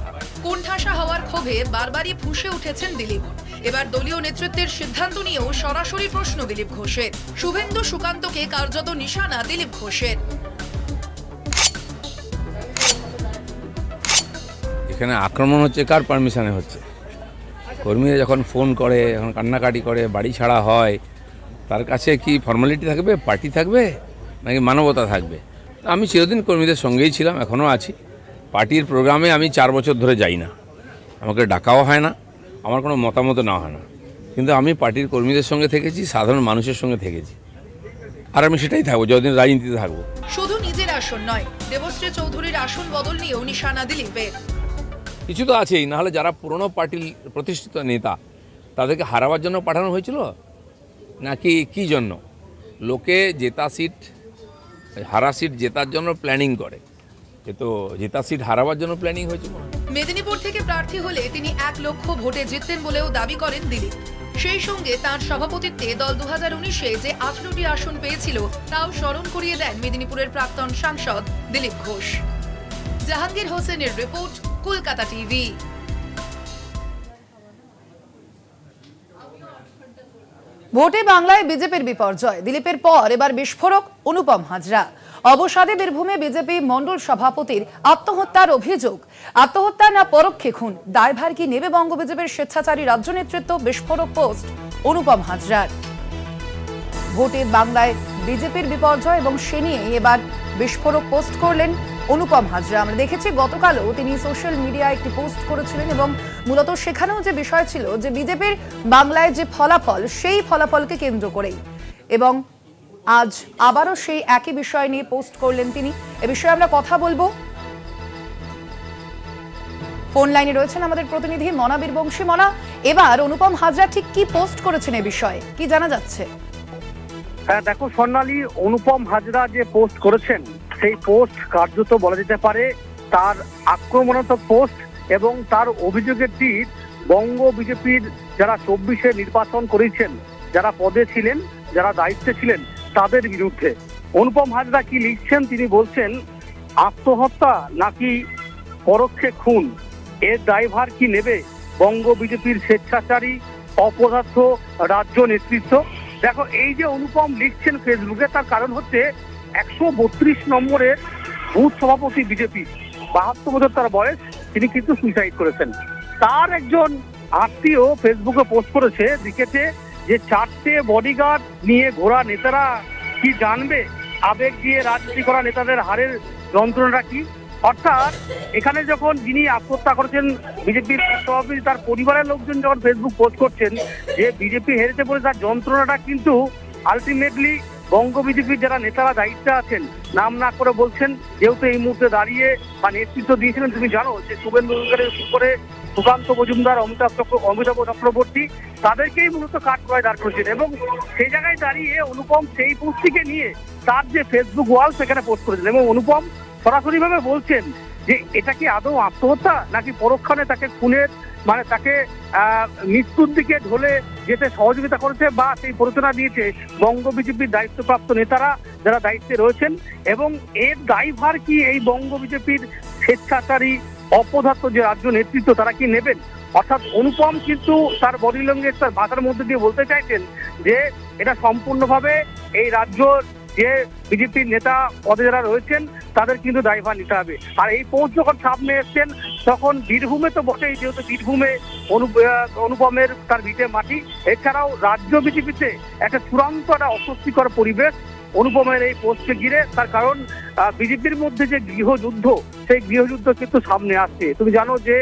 কোণঠাসা হওয়ার ক্ষোভে বারবারই ফুঁসে উঠেছেন দিলীপ। এবার দলীয় নেতৃত্বের সিদ্ধান্ত নিয়েও সরাসরি প্রশ্ন দিলীপ ঘোষের। শুভেন্দু সুকান্তকে কার্যত নিশানা দিলীপ ঘোষের। এখানে আক্রমণ হচ্ছে কার পারমিশনে হচ্ছে? কর্মীরা যখন ফোন করে, যখন কান্নাকাটি করে, বাড়ি ছাড়া হয়, তার কাছে কি ফর্মালিটি থাকবে, পার্টি থাকবে, নাকি মানবতা থাকবে? আমি চিরদিন কর্মীদের সঙ্গেই ছিলাম, এখনও আছি। পার্টির প্রোগ্রামে আমি 4 বছর ধরে যাই না, আমাকে ডাকাও হয় না, আমার কোনো মতামত নেওয়া হয় না, কিন্তু আমি পার্টির কর্মীদের সঙ্গে থেকেছি, সাধারণ মানুষের সঙ্গে থেকেছি, আর আমি সেটাই থাকবো যতদিন রাজনীতিতে থাকবো। শুধু নিজের আসন নয়, দেবশ্রী চৌধুরীর আসন বদল নিয়েও নিশানা দিলীপের। কিছু তো আছেই, নাহলে যারা পুরনো পার্টির প্রতিষ্ঠিত নেতা তাদেরকে হারাবার জন্য পাঠানো হয়েছিল, নাকি কি জন্য? লোকে জেতা সিট, হারা সিট জেতার জন্য প্ল্যানিং করে, এ তো জেতা সিট হারাবার জন্য প্ল্যানিং হয়েছিল। মেদিনীপুর থেকে প্রার্থী হলে তিনি 1 লক্ষ ভোটে জিততেন বলেও দাবি করেন দিলীপ। সেই সঙ্গে তাঁর সভাপতিত্বে দল 2019-এ যে 18টি আসন পেয়েছিল তাও স্মরণ করিয়ে দেন মেদিনীপুরের প্রাক্তন সাংসদ দিলীপ ঘোষ। জাহাঙ্গীর হোসেনের রিপোর্ট, কলকাতা টিভি। ভোটে বাংলায় বিজেপির বিপর্যয়। দিলীপের পর এবার বিস্ফোরক অনুপম হাজরা। অবসাদে বীরভূমে বিজেপি মণ্ডল সভাপতির আত্মহত্যার অভিযোগ। আত্মহত্যা না পরোক্ষে খুন, দায়ভার কি নেবে বঙ্গ বিজেপির স্বেচ্ছাচারী রাজ্য নেতৃত্ব? বিস্ফোরক পোস্ট অনুপম হাজরার। ভোটে বাংলায় বিজেপির বিপর্যয় এবং সে নিয়ে এবার বিস্ফোরক পোস্ট করলেন অনুপম হাজরা। আমরা দেখেছি গতকালও তিনি সোশ্যাল মিডিয়ায় একটি পোস্ট করেছিলেন এবং মূলত সেখানেও যে বিষয় ছিল যে বিজেপির বাংলায় যে ফলাফল, সেই ফলাফলকে কেন্দ্র করেই, এবং আজ আবারও সেই একই বিষয় নিয়ে পোস্ট করলেন তিনি। এ বিষয়ে আমরা কথা বলবো। ফোন লাইনে রয়েছেন আমাদের প্রতিনিধি মনা বীরবংশী। মনা, এবার অনুপম হাজরা ঠিক কি পোস্ট করেছেন, এ বিষয়ে কি জানা যাচ্ছে? হ্যাঁ দেখো স্বর্ণালী, অনুপম হাজরা যে পোস্ট করেছেন সেই পোস্ট কার্যত বলা যেতে পারে তার আক্রমণাত্মক পোস্ট, এবং তার অভিযোগের তীর বঙ্গ বিজেপির যারা 24-এ নির্বাচন করেছেন, যারা পদে ছিলেন, যারা দায়িত্বে ছিলেন, তাদের বিরুদ্ধে। অনুপম হাজরা কি লিখছেন তিনি বলছেন, আত্মহত্যা নাকি পরোক্ষে খুন, এর দায়ভার কি নেবে বঙ্গ বিজেপির স্বেচ্ছাচারী অপদার্থ রাজ্য নেতৃত্ব? দেখো, এই যে অনুপম লিখছেন ফেসবুকে, তার কারণ হচ্ছে 132 নম্বরের বুথ সভাপতি বিজেপি, 72 বছর তার বয়স, তিনি কিন্তু সুইসাইড করেছেন। তার একজন আত্মীয় ফেসবুকে পোস্ট করেছে, লিখেছে যে 4টে বডিগার্ড নিয়ে ঘোরা নেতারা কি জানবে আবেগ দিয়ে রাজনীতি করা নেতাদের হারের যন্ত্রণাটা কি। অর্থাৎ এখানে যখন যিনি আত্মহত্যা করেছেন বিজেপির সভাপতি, তার পরিবারের লোকজন যখন ফেসবুক পোস্ট করছেন যে বিজেপি হেরেছে বলে, তার যন্ত্রণাটা কিন্তু আলটিমেটলি বঙ্গ বিজেপির যারা নেতারা দায়িত্বে আছেন, নাম না করে বলছেন, যেহেতু এই মুহূর্তে দাঁড়িয়ে বা নেতৃত্ব দিয়েছিলেন, তুমি জানো যে শুভেন্দু অধিকারীর উপরে সুকান্ত মজুমদার, অমিতাভ চক্রবর্তী, তাদেরকেই মূলত কাঠ করে দাঁড় করেছেন। এবং সেই জায়গায় দাঁড়িয়ে অনুপম সেই পোস্টটিকে নিয়ে তার যে ফেসবুক ওয়াল সেখানে পোস্ট করেছেন, এবং অনুপম সরাসরি ভাবে বলছেন যে এটা কি আদৌ আত্মহত্যা নাকি পরক্ষণে তাকে খুনের, মানে তাকে মৃত্যুর দিকে ঢলে যেতে সহযোগিতা করেছে বা সেই প্ররোচনা দিয়েছে বঙ্গ বিজেপির দায়িত্বপ্রাপ্ত নেতারা যারা দায়িত্বে রয়েছেন, এবং এর দায়ভার কি এই বঙ্গ বিজেপির স্বেচ্ছাচারী অপদার্থ যে রাজ্য নেতৃত্ব তারা কি নেবেন। অর্থাৎ অনুপম কিন্তু তার বডি ল্যাঙ্গুয়েজ, তার ভাষার মধ্যে দিয়ে বলতে চাইছেন যে এটা সম্পূর্ণভাবে এই রাজ্য যে বিজেপির নেতা পদে যারা রয়েছেন তাদের কিন্তু দায়ভার নিতে হবে। আর এই পোস্ট যখন সামনে এসছেন তখন বীরভূমে তো বটেই, যেহেতু বীরভূমে অনুপমের তার ভিটে মাটি, এছাড়াও রাজ্য বিজেপিতে একটা চূড়ান্ত একটা অস্বস্তিকর পরিবেশ অনুপমের এই পোস্টকে ঘিরে। তার কারণ বিজেপির মধ্যে যে গৃহযুদ্ধ, সেই গৃহযুদ্ধ কিন্তু সামনে আসছে। তুমি জানো যে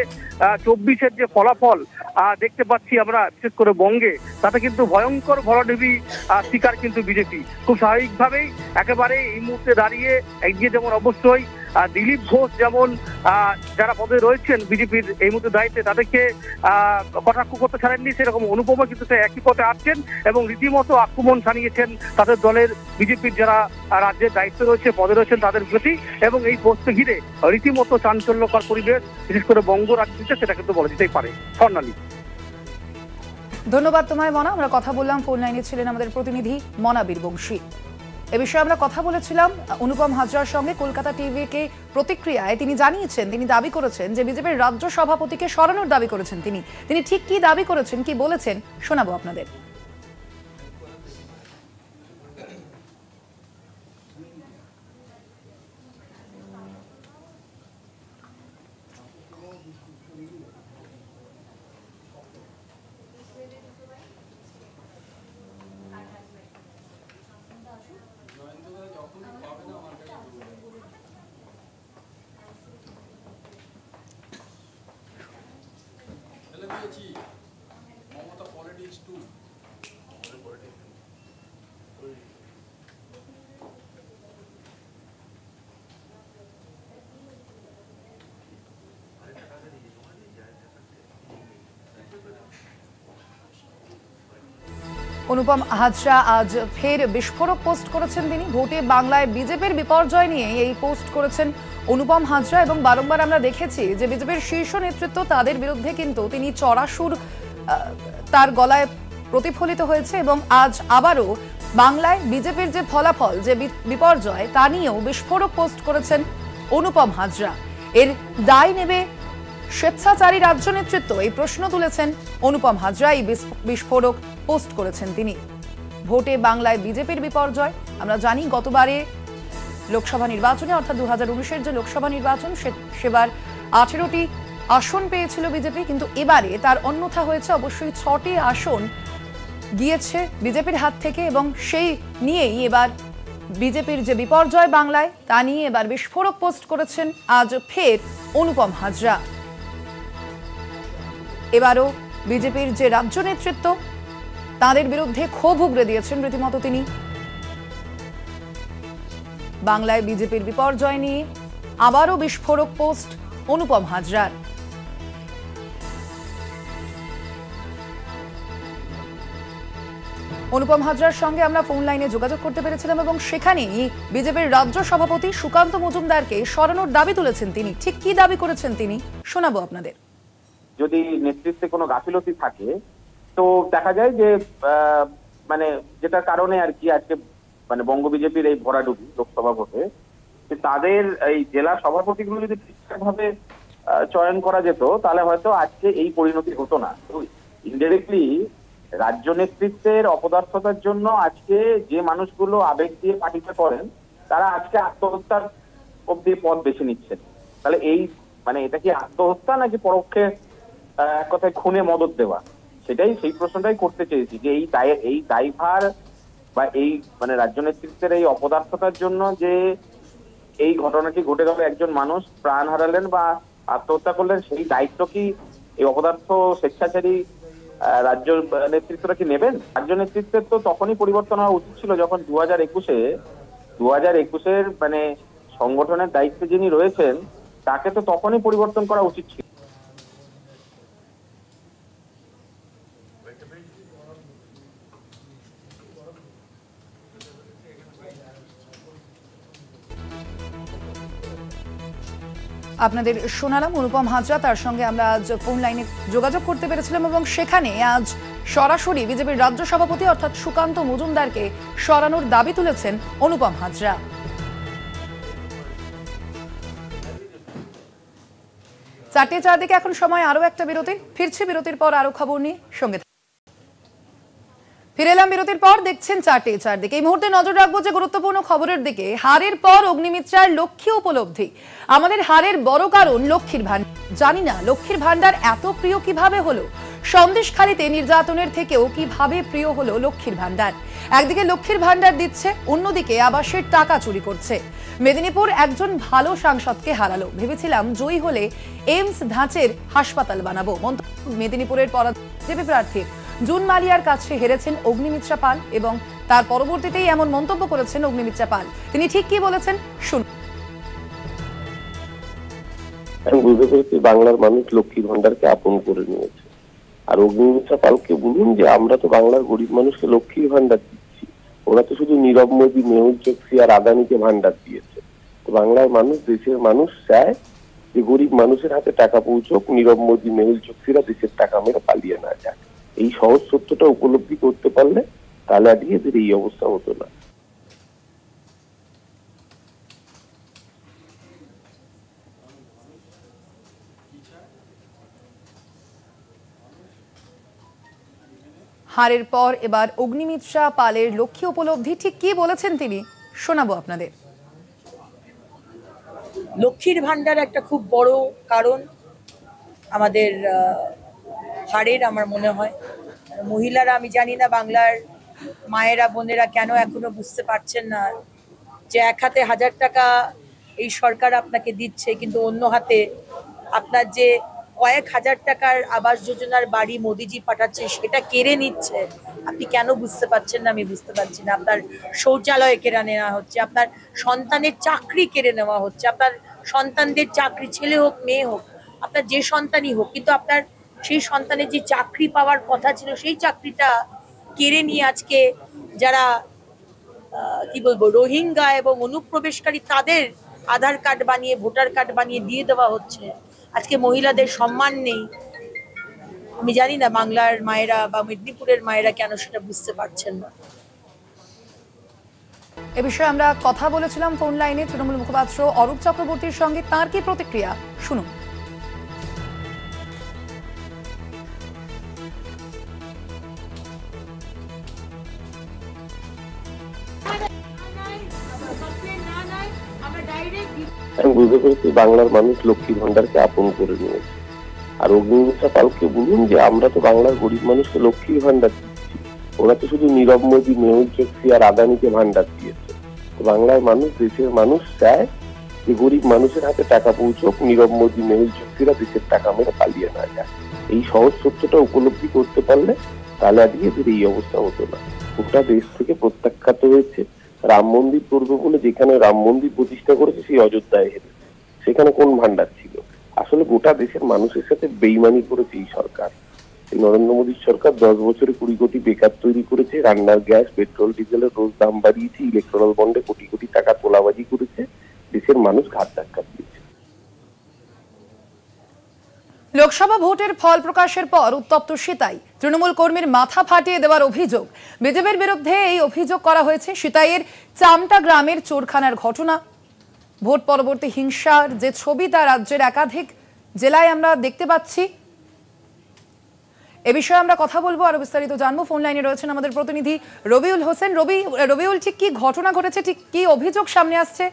24-এর যে ফলাফল দেখতে পাচ্ছি আমরা, বিশেষ করে বঙ্গে, তাতে কিন্তু ভয়ঙ্কর ভরাডুবি শিকার কিন্তু বিজেপি। খুব স্বাভাবিকভাবেই একেবারে এই মুহূর্তে দাঁড়িয়ে একদিকে যেমন অবশ্যই দিলীপ ঘোষ যেমন যারা পদে রয়েছেন বিজেপির এই মুহূর্তে দায়িত্বে, তাদেরকে কটাক্ষ করতে ছাড়েননি, সেরকম অনুপমও কিন্তু সে একই পথে আসছেন এবং রীতিমতো আক্রমণ জানিয়েছেন তাদের দলের বিজেপির যারা রাজ্যের দায়িত্বে রয়েছে, পদে রয়েছেন তাদের প্রতি। এবং এই পোস্টকে ঘিরে রীতিমতো চাঞ্চল্যকর পরিবেশ, বিশেষ করে বঙ্গ রাজনীতিতে, সেটা কিন্তু বলা যেতেই পারে। স্বর্ণালী, ধন্যবাদ তোমায় মনা। আমরা কথা বললাম, ফোন লাইনে ছিলেন আমাদের প্রতিনিধি মনা বীরবংশী। এ বিষয়ে আমরা কথা বলেছিলাম অনুপম হাজরার সঙ্গে। কলকাতা টিভিকে প্রতিক্রিয়ায় তিনি জানিয়েছেন, তিনি দাবি করেছেন যে বিজেপির রাজ্য সভাপতিকে সরানোর দাবি করেছেন তিনি ঠিক কি দাবি করেছেন, কি বলেছেন, শোনাবো আপনাদের। অনুপম হাজরা আজ ফের বিস্ফোরক পোস্ট করেছেন তিনি। ভোটে বাংলায় বিজেপির বিপর্যয় নিয়ে এই পোস্ট করেছেন অনুপম হাজরা, এবং বারংবার আমরা দেখেছি যে বিজেপির শীর্ষ নেতৃত্ব তাদের বিরুদ্ধে কিন্তু তিনি চড়া সুর তার গলায় প্রতিফলিত হয়েছে, এবং আজ আবারও বাংলায় বিজেপির যে ফলাফল, যে বিপর্যয়, তা নিয়েও বিস্ফোরক পোস্ট করেছেন অনুপম হাজরা। এর দায় নেবে স্বেচ্ছাচারী রাজ্য নেতৃত্ব, এই প্রশ্ন তুলেছেন অনুপম হাজরা। এই বিস্ফোরক পোস্ট করেছেন তিনি। ভোটে বাংলায় বিজেপির বিপর্যয়, আমরা জানি গতবারে লোকসভা নির্বাচনে, অর্থাৎ 2019-এর যে লোকসভা নির্বাচন, সেবার 18টি আসন পেয়েছিল বিজেপি, কিন্তু এবারে তার অন্যথা হয়েছে। অবশ্যই 6টি আসন গিয়েছে বিজেপির হাত থেকে, এবং সেই নিয়েই এবার বিজেপির যে বিপর্যয় বাংলায়, তা নিয়ে এবার বিস্ফোরক পোস্ট করেছেন আজ ফের অনুপম হাজরা। এবারও বিজেপির যে রাজ্য নেতৃত্ব, তাদের বিরুদ্ধে ক্ষোভ উগরে দিয়েছেন রীতিমতো তিনি। বাংলায় বিজেপির বিপর্যয় নিয়ে আবারও বিস্ফোরক পোস্ট অনুপম হাজরার। অনুপম হাজরার সঙ্গে আমরা ফোন লাইনে যোগাযোগ করতে পেরেছিলাম, এবং সেখানেই বিজেপির রাজ্য সভাপতি সুকান্ত মজুমদারকে সরানোর দাবি তুলেছেন তিনি। ঠিক কি দাবি করেছেন তিনি, শোনাবো আপনাদের। যদি নেতৃত্বে কোনো গাফিলতি থাকে, তো দেখা যায় যে মানে যেটার কারণে আর কি আজকে মানে বঙ্গ বিজেপির এই ভরাডুবি লোকসভা ভোটে, তাদের এই জেলা সভাপতিগুলো যদি ঠিকঠাকভাবে চয়ন করা যেত তাহলে হয়তো আজকে এই পরিণতি হতো না। তো ইনডাইরেক্টলি রাজ্য নেতৃত্বের অপদার্থতার জন্য আজকে যে মানুষগুলো আবেগ দিয়ে পার্টিতে করেন তারা আজকে আত্মহত্যার অব্দি পথ বেছে নিচ্ছেন। তাহলে এই মানে এটা কি আত্মহত্যা নাকি পরোক্ষে এক কথায় খুনে মদত দেওয়া? সেই প্রশ্নটাই করতে চেয়েছি যে এই দায়ভার বা এই মানে রাজ্য নেতৃত্বের এই অপদার্থতার জন্য যে এই ঘটনাটি ঘটে গেল, একজন মানুষ প্রাণ হারালেন বা আত্মহত্যা করলেন, সেই দায়িত্ব কি এই অপদার্থ স্বেচ্ছাচারী রাজ্য নেতৃত্বরা কি নেবেন? রাজ্য নেতৃত্বের তো তখনই পরিবর্তন হওয়া উচিত ছিল যখন 2021-এর মানে সংগঠনের দায়িত্বে যিনি রয়েছেন তাকে তো তখনই পরিবর্তন করা উচিত ছিল। আপনাদের শোনালাম অনুপম হাজরা, তার সঙ্গে আমরা আজ ফোন লাইনে যোগাযোগ করতে পেরেছিলাম এবং সেখানে আজ সরাসরি বিজেপির রাজ্য সভাপতি অর্থাৎ সুকান্ত মজুমদারকে সরানোর দাবি তুলেছেন অনুপম হাজরা। চারদিকে এখন সময় আরো একটা বিরতি, ফিরছে বিরতির পর আরো খবর নিয়ে সঙ্গে ফিরে এলাম বিরতির পর। দেখছেন চারদিকে। এই মুহূর্তে নজর রাখবো যে গুরুত্বপূর্ণ খবরের দিকে। হারের পর অগ্নিমিত্রার লক্ষ্মী উপলব্ধি। আমাদের হারের বড় কারণ লক্ষ্মীর ভান্ডার। জানি না লক্ষ্মীর ভান্ডার এত প্রিয় কিভাবে হলো। সন্দেশখালীতে নির্যাতনের থেকেও কিভাবে প্রিয় হলো লক্ষ্মীর ভান্ডার। একদিকে লক্ষ্মীর ভান্ডার দিচ্ছে, অন্যদিকে আবাসের টাকা চুরি করছে। মেদিনীপুর একজন ভালো সাংসদকে হারালো। ভেবেছিলাম জয়ী হলে এইমস ধাঁচের হাসপাতাল বানাবো। মেদিনীপুরের বিজেপি প্রার্থী জুন মালিয়ার কাছে হেরেছেন অগ্নিমিত্রা পাল এবং তার পরবর্তীতেই এমন মন্তব্য করেছেন অগ্নিমিত্রা পাল। তিনি ঠিক কি বলেছেন শুনুন। আমি বুঝতে পেরেছি বাংলার মানুষ লক্ষ্মীর ভান্ডারকে আপন করে নিয়েছে। আর অগ্নিমিত্রা পালকে বলুন যে আমরা তো বাংলার গরিব মানুষকে লক্ষ্মীর ভান্ডার দিচ্ছি, ওরা তো শুধু নীরব মোদী, মেহুল চোকসি আর আদানিকে ভান্ডার দিয়েছে। তো বাংলার মানুষ, দেশের মানুষ চায় যে গরিব মানুষের হাতে টাকা পৌঁছক, নীরব মোদী, মেহুল চোকসিরা দেশের টাকা মেরে পালিয়ে না যায়। এই সহজ সত্যটা উপলব্ধি করতে পারলে তাহলে আজকে এদের এই অবস্থা হতো না। হারের পর এবার অগ্নিমিত্রা পালের লক্ষ্মী উপলব্ধি ঠিক কি বলেছেন তিনি শোনাবো আপনাদের। লক্ষ্মীর ভান্ডার একটা খুব বড় কারণ আমাদের হারের, আমার মনে হয়। মহিলারা, আমি জানি না বাংলার মায়েরা বোনেরা কেন এখনো বুঝতে পারছেন না যে এক হাতে 1000 টাকা এই সরকার আপনাকে দিচ্ছে, কিন্তু অন্য হাতে আপনার যে কয়েক হাজার টাকার আবাস যোজনার বাড়ি মোদিজি পাঠাচ্ছে সেটা কেড়ে নিচ্ছে। আপনি কেন বুঝতে পারছেন না আমি বুঝতে পারছি না। আপনার শৌচালয় কেড়ে নেওয়া হচ্ছে, আপনার সন্তানের চাকরি কেড়ে নেওয়া হচ্ছে, আপনার সন্তানদের চাকরি, ছেলে হোক মেয়ে হোক, আপনার যে সন্তানই হোক, কিন্তু আপনার সেই সন্তানের যে চাকরি পাওয়ার কথা ছিল সেই চাকরিটা কেড়ে নিয়ে আজকে যারা কি বলবো রোহিঙ্গা এবং অনুপ্রবেশকারী তাদের আধার কার্ড বানিয়ে, ভোটার কার্ড বানিয়ে দিয়ে দেওয়া হচ্ছে। আজকে মহিলাদের সম্মান নেই। আমি জানি না বাংলার মায়েরা বা মেদিনীপুরের মায়েরা কেন সেটা বুঝতে পারছেন না। এ বিষয়ে আমরা কথা বলেছিলাম ফোন লাইনে তৃণমূল মুখপাত্র অরূপ চক্রবর্তীর সঙ্গে। তার কি প্রতিক্রিয়া শুনুন। আমি বুঝতে পেরেছি বাংলার মানুষ লক্ষ্মীর ভান্ডারকে আপন করে নিয়েছে। আর অগ্নিমিত্রা পালকে বলুন যে আমরা তো বাংলার গরিব মানুষকে লক্ষ্মীর ভান্ডার দিচ্ছি, ওরা তো শুধু নীরব মোদী, মেহুল চোকসি আর আদানিকে ভান্ডার দিয়েছে। তো বাংলার মানুষ, দেশের মানুষ চায় যে গরিব মানুষের হাতে টাকা পৌঁছক, নীরব মোদী, মেহুল চোকসিরা দেশের টাকা মেরে পালিয়ে না যায়। এই সহজ সত্যটা উপলব্ধি করতে পারলে তাহলে আজকে এদের এই অবস্থা হতো না। গোটা দেশ থেকে প্রত্যাখ্যাত হয়েছে। রাম মন্দির করবে বলে যেখানে রাম মন্দির প্রতিষ্ঠা করেছে সেই অযোধ্যায় হেরেছে। সেখানে কোন ভান্ডার ছিল? আসলে গোটা দেশের মানুষের সাথে বেইমানি করেছে এই সরকার। এই নরেন্দ্র মোদীর সরকার 10 বছরে 20 কোটি বেকার তৈরি করেছে, রান্নার গ্যাস, পেট্রোল, ডিজেলের রোজ দাম বাড়িয়েছে, ইলেকট্রাল বন্ডে কোটি কোটি টাকা তোলাবাজি করেছে, দেশের মানুষ ঘাট ধাক্কা দিয়েছে। লোকসভা ভোটের ফল প্রকাশের পর উত্তপ্ত সিতাই, তৃণমূল কর্মীর মাথা ফাটিয়ে দেওয়ার অভিযোগ। বিজেপির বিরুদ্ধে এই অভিযোগ করা হয়েছে সিতাইয়ের চামটা গ্রামের চোরখানার ঘটনা। ভোট পরবর্তী হিংসার যে ছবি তা রাজ্যের একাধিক জেলায় আমরা দেখতে পাচ্ছি। এ বিষয়ে আমরা কথা বলবো, আরো বিস্তারিত জানবো। ফোন লাইনে রয়েছেন আমাদের প্রতিনিধি রবিউল হোসেন। রবিউল, ঠিক কি ঘটনা ঘটেছে, ঠিক কি অভিযোগ সামনে আসছে?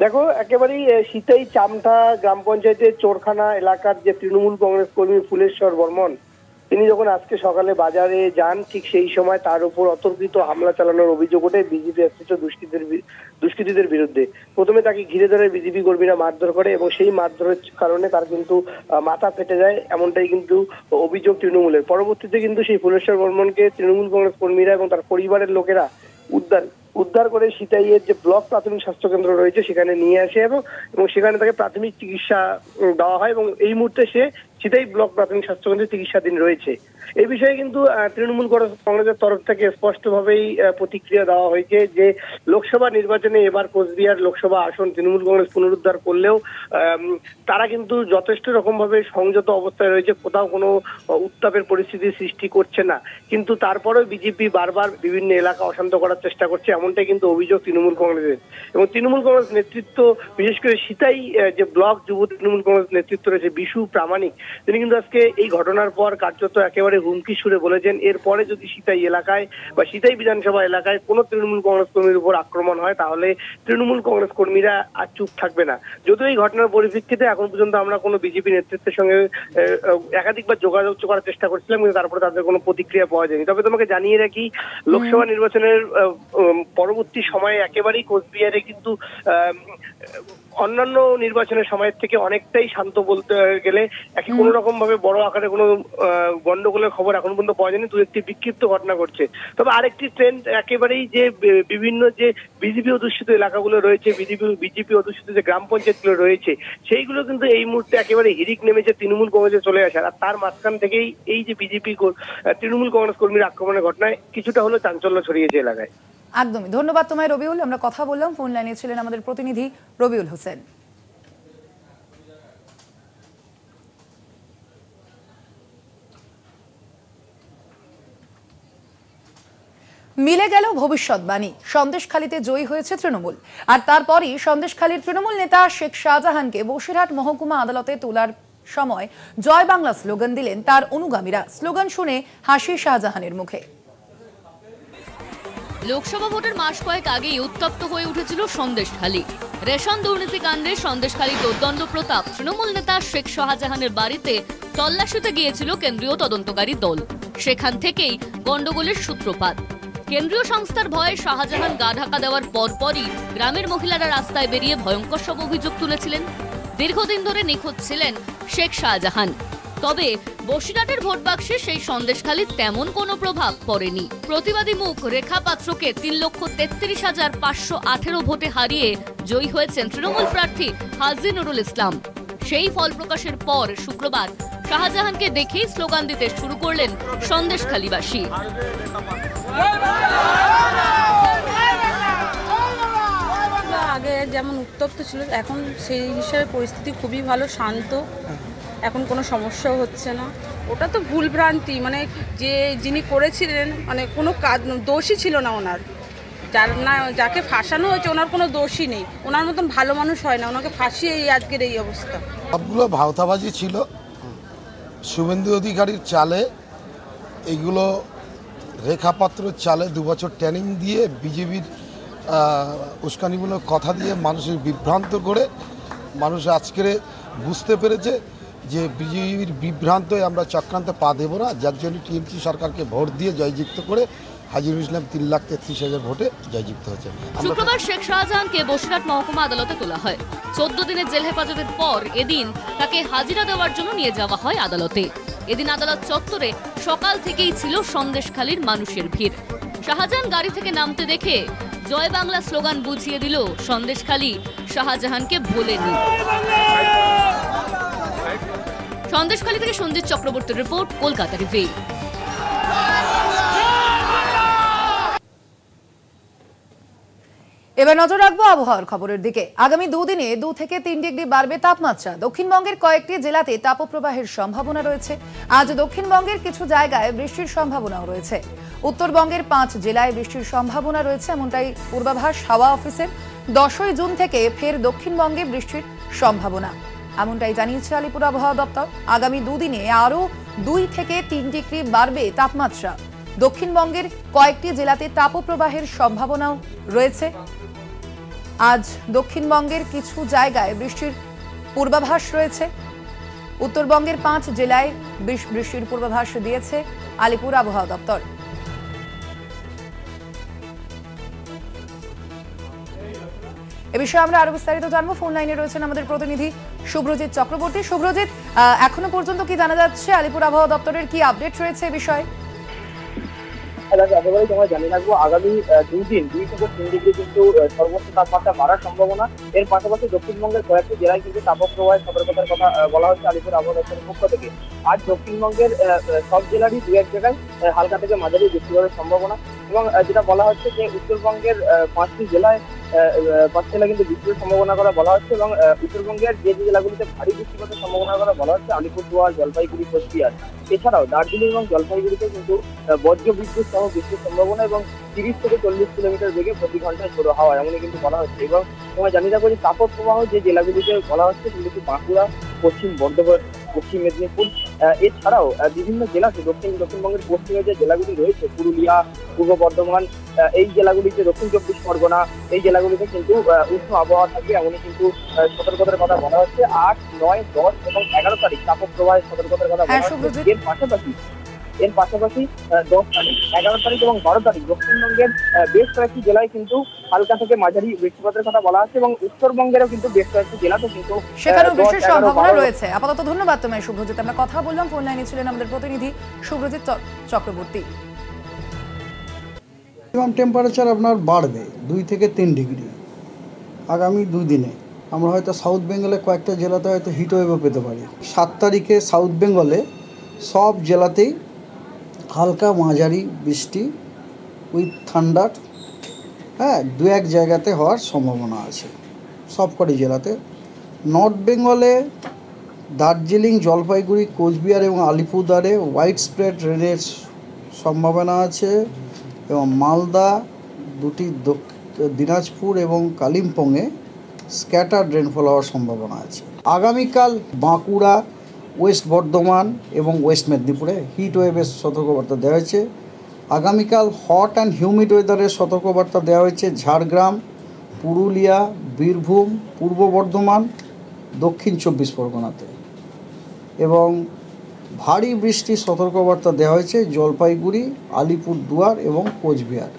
দেখো, একেবারেই সিতাই চামটা গ্রাম পঞ্চায়েতের চোরখানা এলাকার যে তৃণমূল কংগ্রেস কর্মী ফুলেশ্বর বর্মন, তিনি যখন আজকে সকালে বাজারে যান, ঠিক সেই সময় তার উপর অতর্কিত হামলা চালানোর অভিযোগ ওঠে বিজেপি আশ্রিত দুষ্কৃতীদের বিরুদ্ধে। প্রথমে তাকে ঘিরে ধরে বিজেপি কর্মীরা মারধর করে এবং সেই মারধরের কারণে তার কিন্তু মাথা ফেটে যায়, এমনটাই কিন্তু অভিযোগ তৃণমূলের। পরবর্তীতে কিন্তু সেই ফুলেশ্বর বর্মনকে তৃণমূল কংগ্রেস কর্মীরা এবং তার পরিবারের লোকেরা উদ্ধার করে সিতাইয়ের যে ব্লক প্রাথমিক স্বাস্থ্য কেন্দ্র রয়েছে সেখানে নিয়ে আসে এবং সেখানে তাকে প্রাথমিক চিকিৎসা দেওয়া হয় এবং এই মুহূর্তে সে সিতাই ব্লক প্রাথমিক স্বাস্থ্য কেন্দ্রে চিকিৎসাধীন রয়েছে। এই বিষয়ে কিন্তু তৃণমূল কংগ্রেসের তরফ থেকে স্পষ্টভাবেই প্রতিক্রিয়া দেওয়া হয়েছে যে লোকসভা নির্বাচনে এবার কোচবিহার লোকসভা আসন তৃণমূল কংগ্রেস পুনরুদ্ধার করলেও তারা কিন্তু যথেষ্ট রকম ভাবে সংযত অবস্থায় রয়েছে, কোথাও কোনো উত্তাপের পরিস্থিতি সৃষ্টি করছে না। কিন্তু তারপরেও বিজেপি বারবার বিভিন্ন এলাকা অশান্ত করার চেষ্টা করছে, এমনটাই কিন্তু অভিযোগ তৃণমূল কংগ্রেসের। এবং তৃণমূল কংগ্রেস নেতৃত্ব, বিশেষ করে সিতাই যে ব্লক যুব তৃণমূল কংগ্রেস নেতৃত্ব রয়েছে বিশু প্রামাণিক, তিনি কিন্তু আজকে এই ঘটনার পর কার্যত একেবারে হুমকি সুরে বলেছেন এরপরে যদি সিতাই এলাকায় বা সিতাই বিধানসভা এলাকায় কোনো তৃণমূল কংগ্রেস কর্মীর উপর আক্রমণ হয় তাহলে তৃণমূল কংগ্রেস কর্মীরা আর চুপ থাকবে না। যদিও এই ঘটনার পরিপ্রেক্ষিতে এখন পর্যন্ত আমরা কোনো বিজেপি নেতৃত্বের সঙ্গে একাধিকবার যোগাযোগ করার চেষ্টা করছিলাম, কিন্তু তারপরে তাদের কোনো প্রতিক্রিয়া পাওয়া যায়নি। তবে তোমাকে জানিয়ে রাখি, লোকসভা নির্বাচনের পরবর্তী সময়ে একেবারেই কোচবিহারে কিন্তু অন্যান্য নির্বাচনের সময়ের থেকে অনেকটাই শান্ত বলতে গেলে। কোনো রকম ভাবে বড় আকারে কোনো গন্ডগোলের খবর এখন পর্যন্ত পাওয়া যায়নি, দু একটি বিক্ষিপ্ত ঘটনা ঘটছে। তবে আরেকটি ট্রেন্ড একেবারেই যে বিভিন্ন যে বিজেপি অধ্যুষিত এলাকাগুলো রয়েছে, বিজেপি অধ্যুষিত যে গ্রাম পঞ্চায়েতগুলো রয়েছে, সেইগুলো কিন্তু এই মুহূর্তে একেবারে হিরিক নেমেছে তৃণমূল কংগ্রেসে চলে আসার। আর তার মাঝখান থেকেই এই যে বিজেপি তৃণমূল কংগ্রেস কর্মীর আক্রমণের ঘটনায় কিছুটা হলো চাঞ্চল্য ছড়িয়েছে এলাকায়। একদমই ধন্যবাদ তোমায় রবিউল। আমরা কথা বললাম, ফোন লাইনে ছিলেন আমাদের প্রতিনিধি রবিউল হোসেন। মিলে গেল ভবিষ্যৎবাণী, সন্দেশখালীতে জয়ী হয়েছে তৃণমূল। আর তারপরই সন্দেশখালীর তৃণমূল নেতা শেখ শাহজাহানকে বসিরহাট মহকুমা আদালতে তোলার সময় জয় বাংলা স্লোগান দিলেন তার অনুগামীরা। স্লোগান শুনে হাসি শাহজাহানের মুখে। লোকসভা ভোটের মাস কয়েক আগেই উত্তপ্ত হয়ে উঠেছিল সন্দেশখালী। রেশন দুর্নীতি কাণ্ডে সন্দেশখালী দোর্দণ্ড প্রতাপ তৃণমূল নেতা শেখ শাহজাহানের বাড়িতে তল্লাশিতে গিয়েছিল কেন্দ্রীয় তদন্তকারী দল। সেখান থেকেই গন্ডগোলের সূত্রপাত। কেন্দ্রীয় সংস্থার ভয়ে শাহজাহান গা ঢাকা দেওয়ার পরপরই গ্রামের মহিলারা রাস্তায় বেরিয়ে ভয়ঙ্কর সব অভিযোগ তুলেছিলেন। দীর্ঘদিন ধরে নিখোঁজ ছিলেন শেখ শাহজাহান। তবে বসিরহাটের ভোট বাক্সে সেই সন্দেশখালীর তেমন কোনো প্রভাব পড়েনি। প্রতিবাদী মুখ রেখা পাত্রকে 3,33,518 ভোটে হারিয়ে জয়ী হয়েছেন তৃণমূল প্রার্থী হাজী নুরুল ইসলাম। সেই ফল প্রকাশের পর শুক্রবার শাহজাহানকে দেখেই স্লোগান দিতে শুরু করলেন সন্দেশখালীবাসী। আগে যেমন উত্তপ্ত ছিল, এখন সেই হিসাবে পরিস্থিতি খুবই ভালো, শান্ত। এখন কোনো সমস্যাও হচ্ছে না। ওটা তো ভুল ভ্রান্তি, মানে যিনি করেছিলেন মানে কোনো দোষই ছিল না ওনার। যাকে ফাঁসানো হয়েছে ওনার কোনো দোষই নেই। ওনার মতন ভালো মানুষ হয় না, ওনাকে ফাঁসিয়ে আজকের এই অবস্থা। সবগুলো ভাওতাবাজি ছিল। শুভেন্দু অধিকারীর চালে এইগুলো রেখাপাত্রের চালে 2 বছর ট্রেনিং দিয়ে বিজেপির উস্কানিমূলক কথা দিয়ে মানুষের বিভ্রান্ত করে মানুষ আজকের বুঝতে পেরেছে যে বিজেপির বিভ্রান্ত আমরা চক্রান্তে পা দেব না, যার জন্য টিএমসি সরকারকে ভোট দিয়ে জয়যুক্ত করে হাজী নুরুল ইসলাম 3,33,000 ভোটে জয়যুক্ত হয়েছে। শুক্রবার শেখ শাহজাহানকে বসিরহাট মহকুমা আদালতে তোলা হয়। 14 দিনের জেল হেফাজতের পর এদিন তাকে হাজিরা দেওয়ার জন্য নিয়ে যাওয়া হয় আদালতে। এদিন আদালত চত্বরে সকাল থেকেই ছিল সন্দেশখালীর মানুষের ভিড়। শাহজাহান গাড়ি থেকে নামতে দেখে জয় বাংলা স্লোগান বুঝিয়ে দিল সন্দেশখালী শাহজাহানকে ভোলেনি। সন্দেশখালী থেকে সঞ্জিত চক্রবর্তীর রিপোর্ট, কলকাতা টিভি। এবার নজর রাখবো আবহাওয়ার খবরের দিকে। আগামী দুদিনে 2 থেকে 3 ডিগ্রি বাড়বে তাপমাত্রা। দক্ষিণবঙ্গের কয়েকটি জেলাতে তাপপ্রবাহের সম্ভাবনা রয়েছে। আজ দক্ষিণবঙ্গের কিছু জায়গায় বৃষ্টির সম্ভাবনাও রয়েছে। উত্তরবঙ্গের 5 জেলায় বৃষ্টির সম্ভাবনা রয়েছে, এমনটাই পূর্বাভাস হাওয়া অফিসের। 10ই জুন থেকে ফের দক্ষিণবঙ্গে বৃষ্টির সম্ভাবনা, এমনটাই জানিয়েছে আলিপুর আবহাওয়া দপ্তর। আগামী দুদিনে আরও 2 থেকে 3 ডিগ্রি বাড়বে তাপমাত্রা। দক্ষিণবঙ্গের কয়েকটি জেলাতে তাপপ্রবাহের সম্ভাবনাও রয়েছে। আজ দক্ষিণবঙ্গের কিছু জায়গায় বৃষ্টির পূর্বাভাস রয়েছে। উত্তরবঙ্গের 5 জেলায় বৃষ্টির পূর্বাভাস দিয়েছে আলিপুর আবহাওয়া দপ্তর। এ বিষয়ে আমরা আরো বিস্তারিত জানবো। ফোন লাইনে রয়েছেন আমাদের প্রতিনিধি শুভ্রজিৎ চক্রবর্তী। শুভ্রজিৎ, এখনো পর্যন্ত কি জানা যাচ্ছে? আলিপুর আবহাওয়া দপ্তরের কি আপডেট রয়েছে এ বিষয়ে? একেবারেই তোমরা জানিয়ে রাখবো, আগামী 2 দিন 2 থেকে 3 ডিগ্রি কিন্তু সর্বোচ্চ তাপমাত্রা বাড়ার সম্ভাবনা। এর পাশাপাশি দক্ষিণবঙ্গের কয়েকটি জেলায় কিন্তু তাপপ্রবাহের সতর্কতার কথা বলা হচ্ছে আলিপুর আবহাওয়া দপ্তরের পক্ষ থেকে। আজ দক্ষিণবঙ্গের সব জেলারই 2-1 জায়গায় হালকা থেকে মাঝারি বৃষ্টি হওয়ার সম্ভাবনা। এবং যেটা বলা হচ্ছে যে উত্তরবঙ্গের 5টি জেলায় 5 জেলা কিন্তু বৃষ্টির সম্ভাবনা করা বলা হচ্ছে। এবং উত্তরবঙ্গের যে জেলাগুলিতে ভারী বৃষ্টিপাতের সম্ভাবনা করা বলা হচ্ছে আলিপুরদুয়ার, জলপাইগুড়ি, কোচবিহার। এছাড়াও দার্জিলিং এবং জলপাইগুড়িতে কিন্তু বজ্র বিদ্যুৎ সহ বৃষ্টির সম্ভাবনা এবং 30 থেকে 40 কিলোমিটার বেগে প্রতি ঘন্টায় ঝোড়ো হাওয়া এমনই কিন্তু বলা হচ্ছে। এবং তোমরা জানিয়ে রাখবো যে তাপপ্রবাহ যে জেলাগুলিতে বলা হচ্ছে সেগুলি বাঁকুড়া, পশ্চিম বর্ধমান, পশ্চিম মেদিনীপুর। এছাড়াও বিভিন্ন জেলাতে দক্ষিণবঙ্গের পশ্চিমে যে জেলাগুলি রয়েছে পুরুলিয়া, পূর্ব বর্ধমান, এই জেলাগুলিতে দক্ষিণ 24 পরগনা, এই জেলাগুলিতে কিন্তু উষ্ণ আবহাওয়া থাকবে এমনই কিন্তু সতর্কতার কথা বলা হচ্ছে। 8, 9, 10 এবং 11 তারিখ তাপপ্রবাহের সতর্কতার কথা বলা হচ্ছে। এর পাশাপাশি 10 তারিখ, 11 তারিখ এবং 12 তারিখ দক্ষিণবঙ্গের বেশ কয়েকটি জেলায় কিন্তু হালকা থেকে মাঝারি বৃষ্টিপাতের কথা বলা হচ্ছে। এবং উত্তরবঙ্গেরও কিন্তু বেশ কয়েকটি জেলাতে কিন্তু সেখানেও বৃষ্টির সম্ভাবনা রয়েছে। আপাতত ধন্যবাদ তোমায় শুভ্রজিৎ। আমরা কথা বললাম, ফোন লাইনে ছিলেন আমাদের প্রতিনিধি শুভ্রজিৎ চক্রবর্তী। ম্যাক্সিমাম টেম্পারেচার আপনার বাড়বে 2 থেকে 3 ডিগ্রি আগামী 2 দিনে। আমরা হয়তো সাউথ বেঙ্গলে কয়েকটা জেলাতে হয়তো হিটওয়েভও পেতে পারি। 7 তারিখে সাউথ বেঙ্গলে সব জেলাতেই হালকা মাঝারি বৃষ্টি উইথ থান্ডার, 2-1 জায়গাতে হওয়ার সম্ভাবনা আছে সবকটি জেলাতে। নর্থ বেঙ্গলে দার্জিলিং, জলপাইগুড়ি, কোচবিহার এবং আলিপুরদুয়ারে হোয়াইট স্প্রেড রেনের সম্ভাবনা আছে। এবং মালদা, 2টি দিনাজপুর এবং কালিম্পংয়ে স্ক্যাটার্ড রেনফল হওয়ার সম্ভাবনা আছে। আগামীকাল বাঁকুড়া, ওয়েস্ট বর্ধমান এবং ওয়েস্ট মেদিনীপুরে হিট ওয়েভের সতর্কবার্তা দেওয়া হয়েছে। আগামীকাল হট অ্যান্ড হিউমিড ওয়েদারের সতর্কবার্তা দেওয়া হয়েছে ঝাড়গ্রাম, পুরুলিয়া, বীরভূম, পূর্ব বর্ধমান, দক্ষিণ 24 পরগনাতে। এবং ভারী বৃষ্টির সতর্কবার্তা দেওয়া হয়েছে জলপাইগুড়ি, আলিপুরদুয়ার এবং কোচবিহার।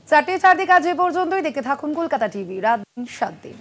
4টে 4 দিক আজ এ পর্যন্তই। দেখতে থাকুন কলকাতা টিভি, রাত 7 দিন।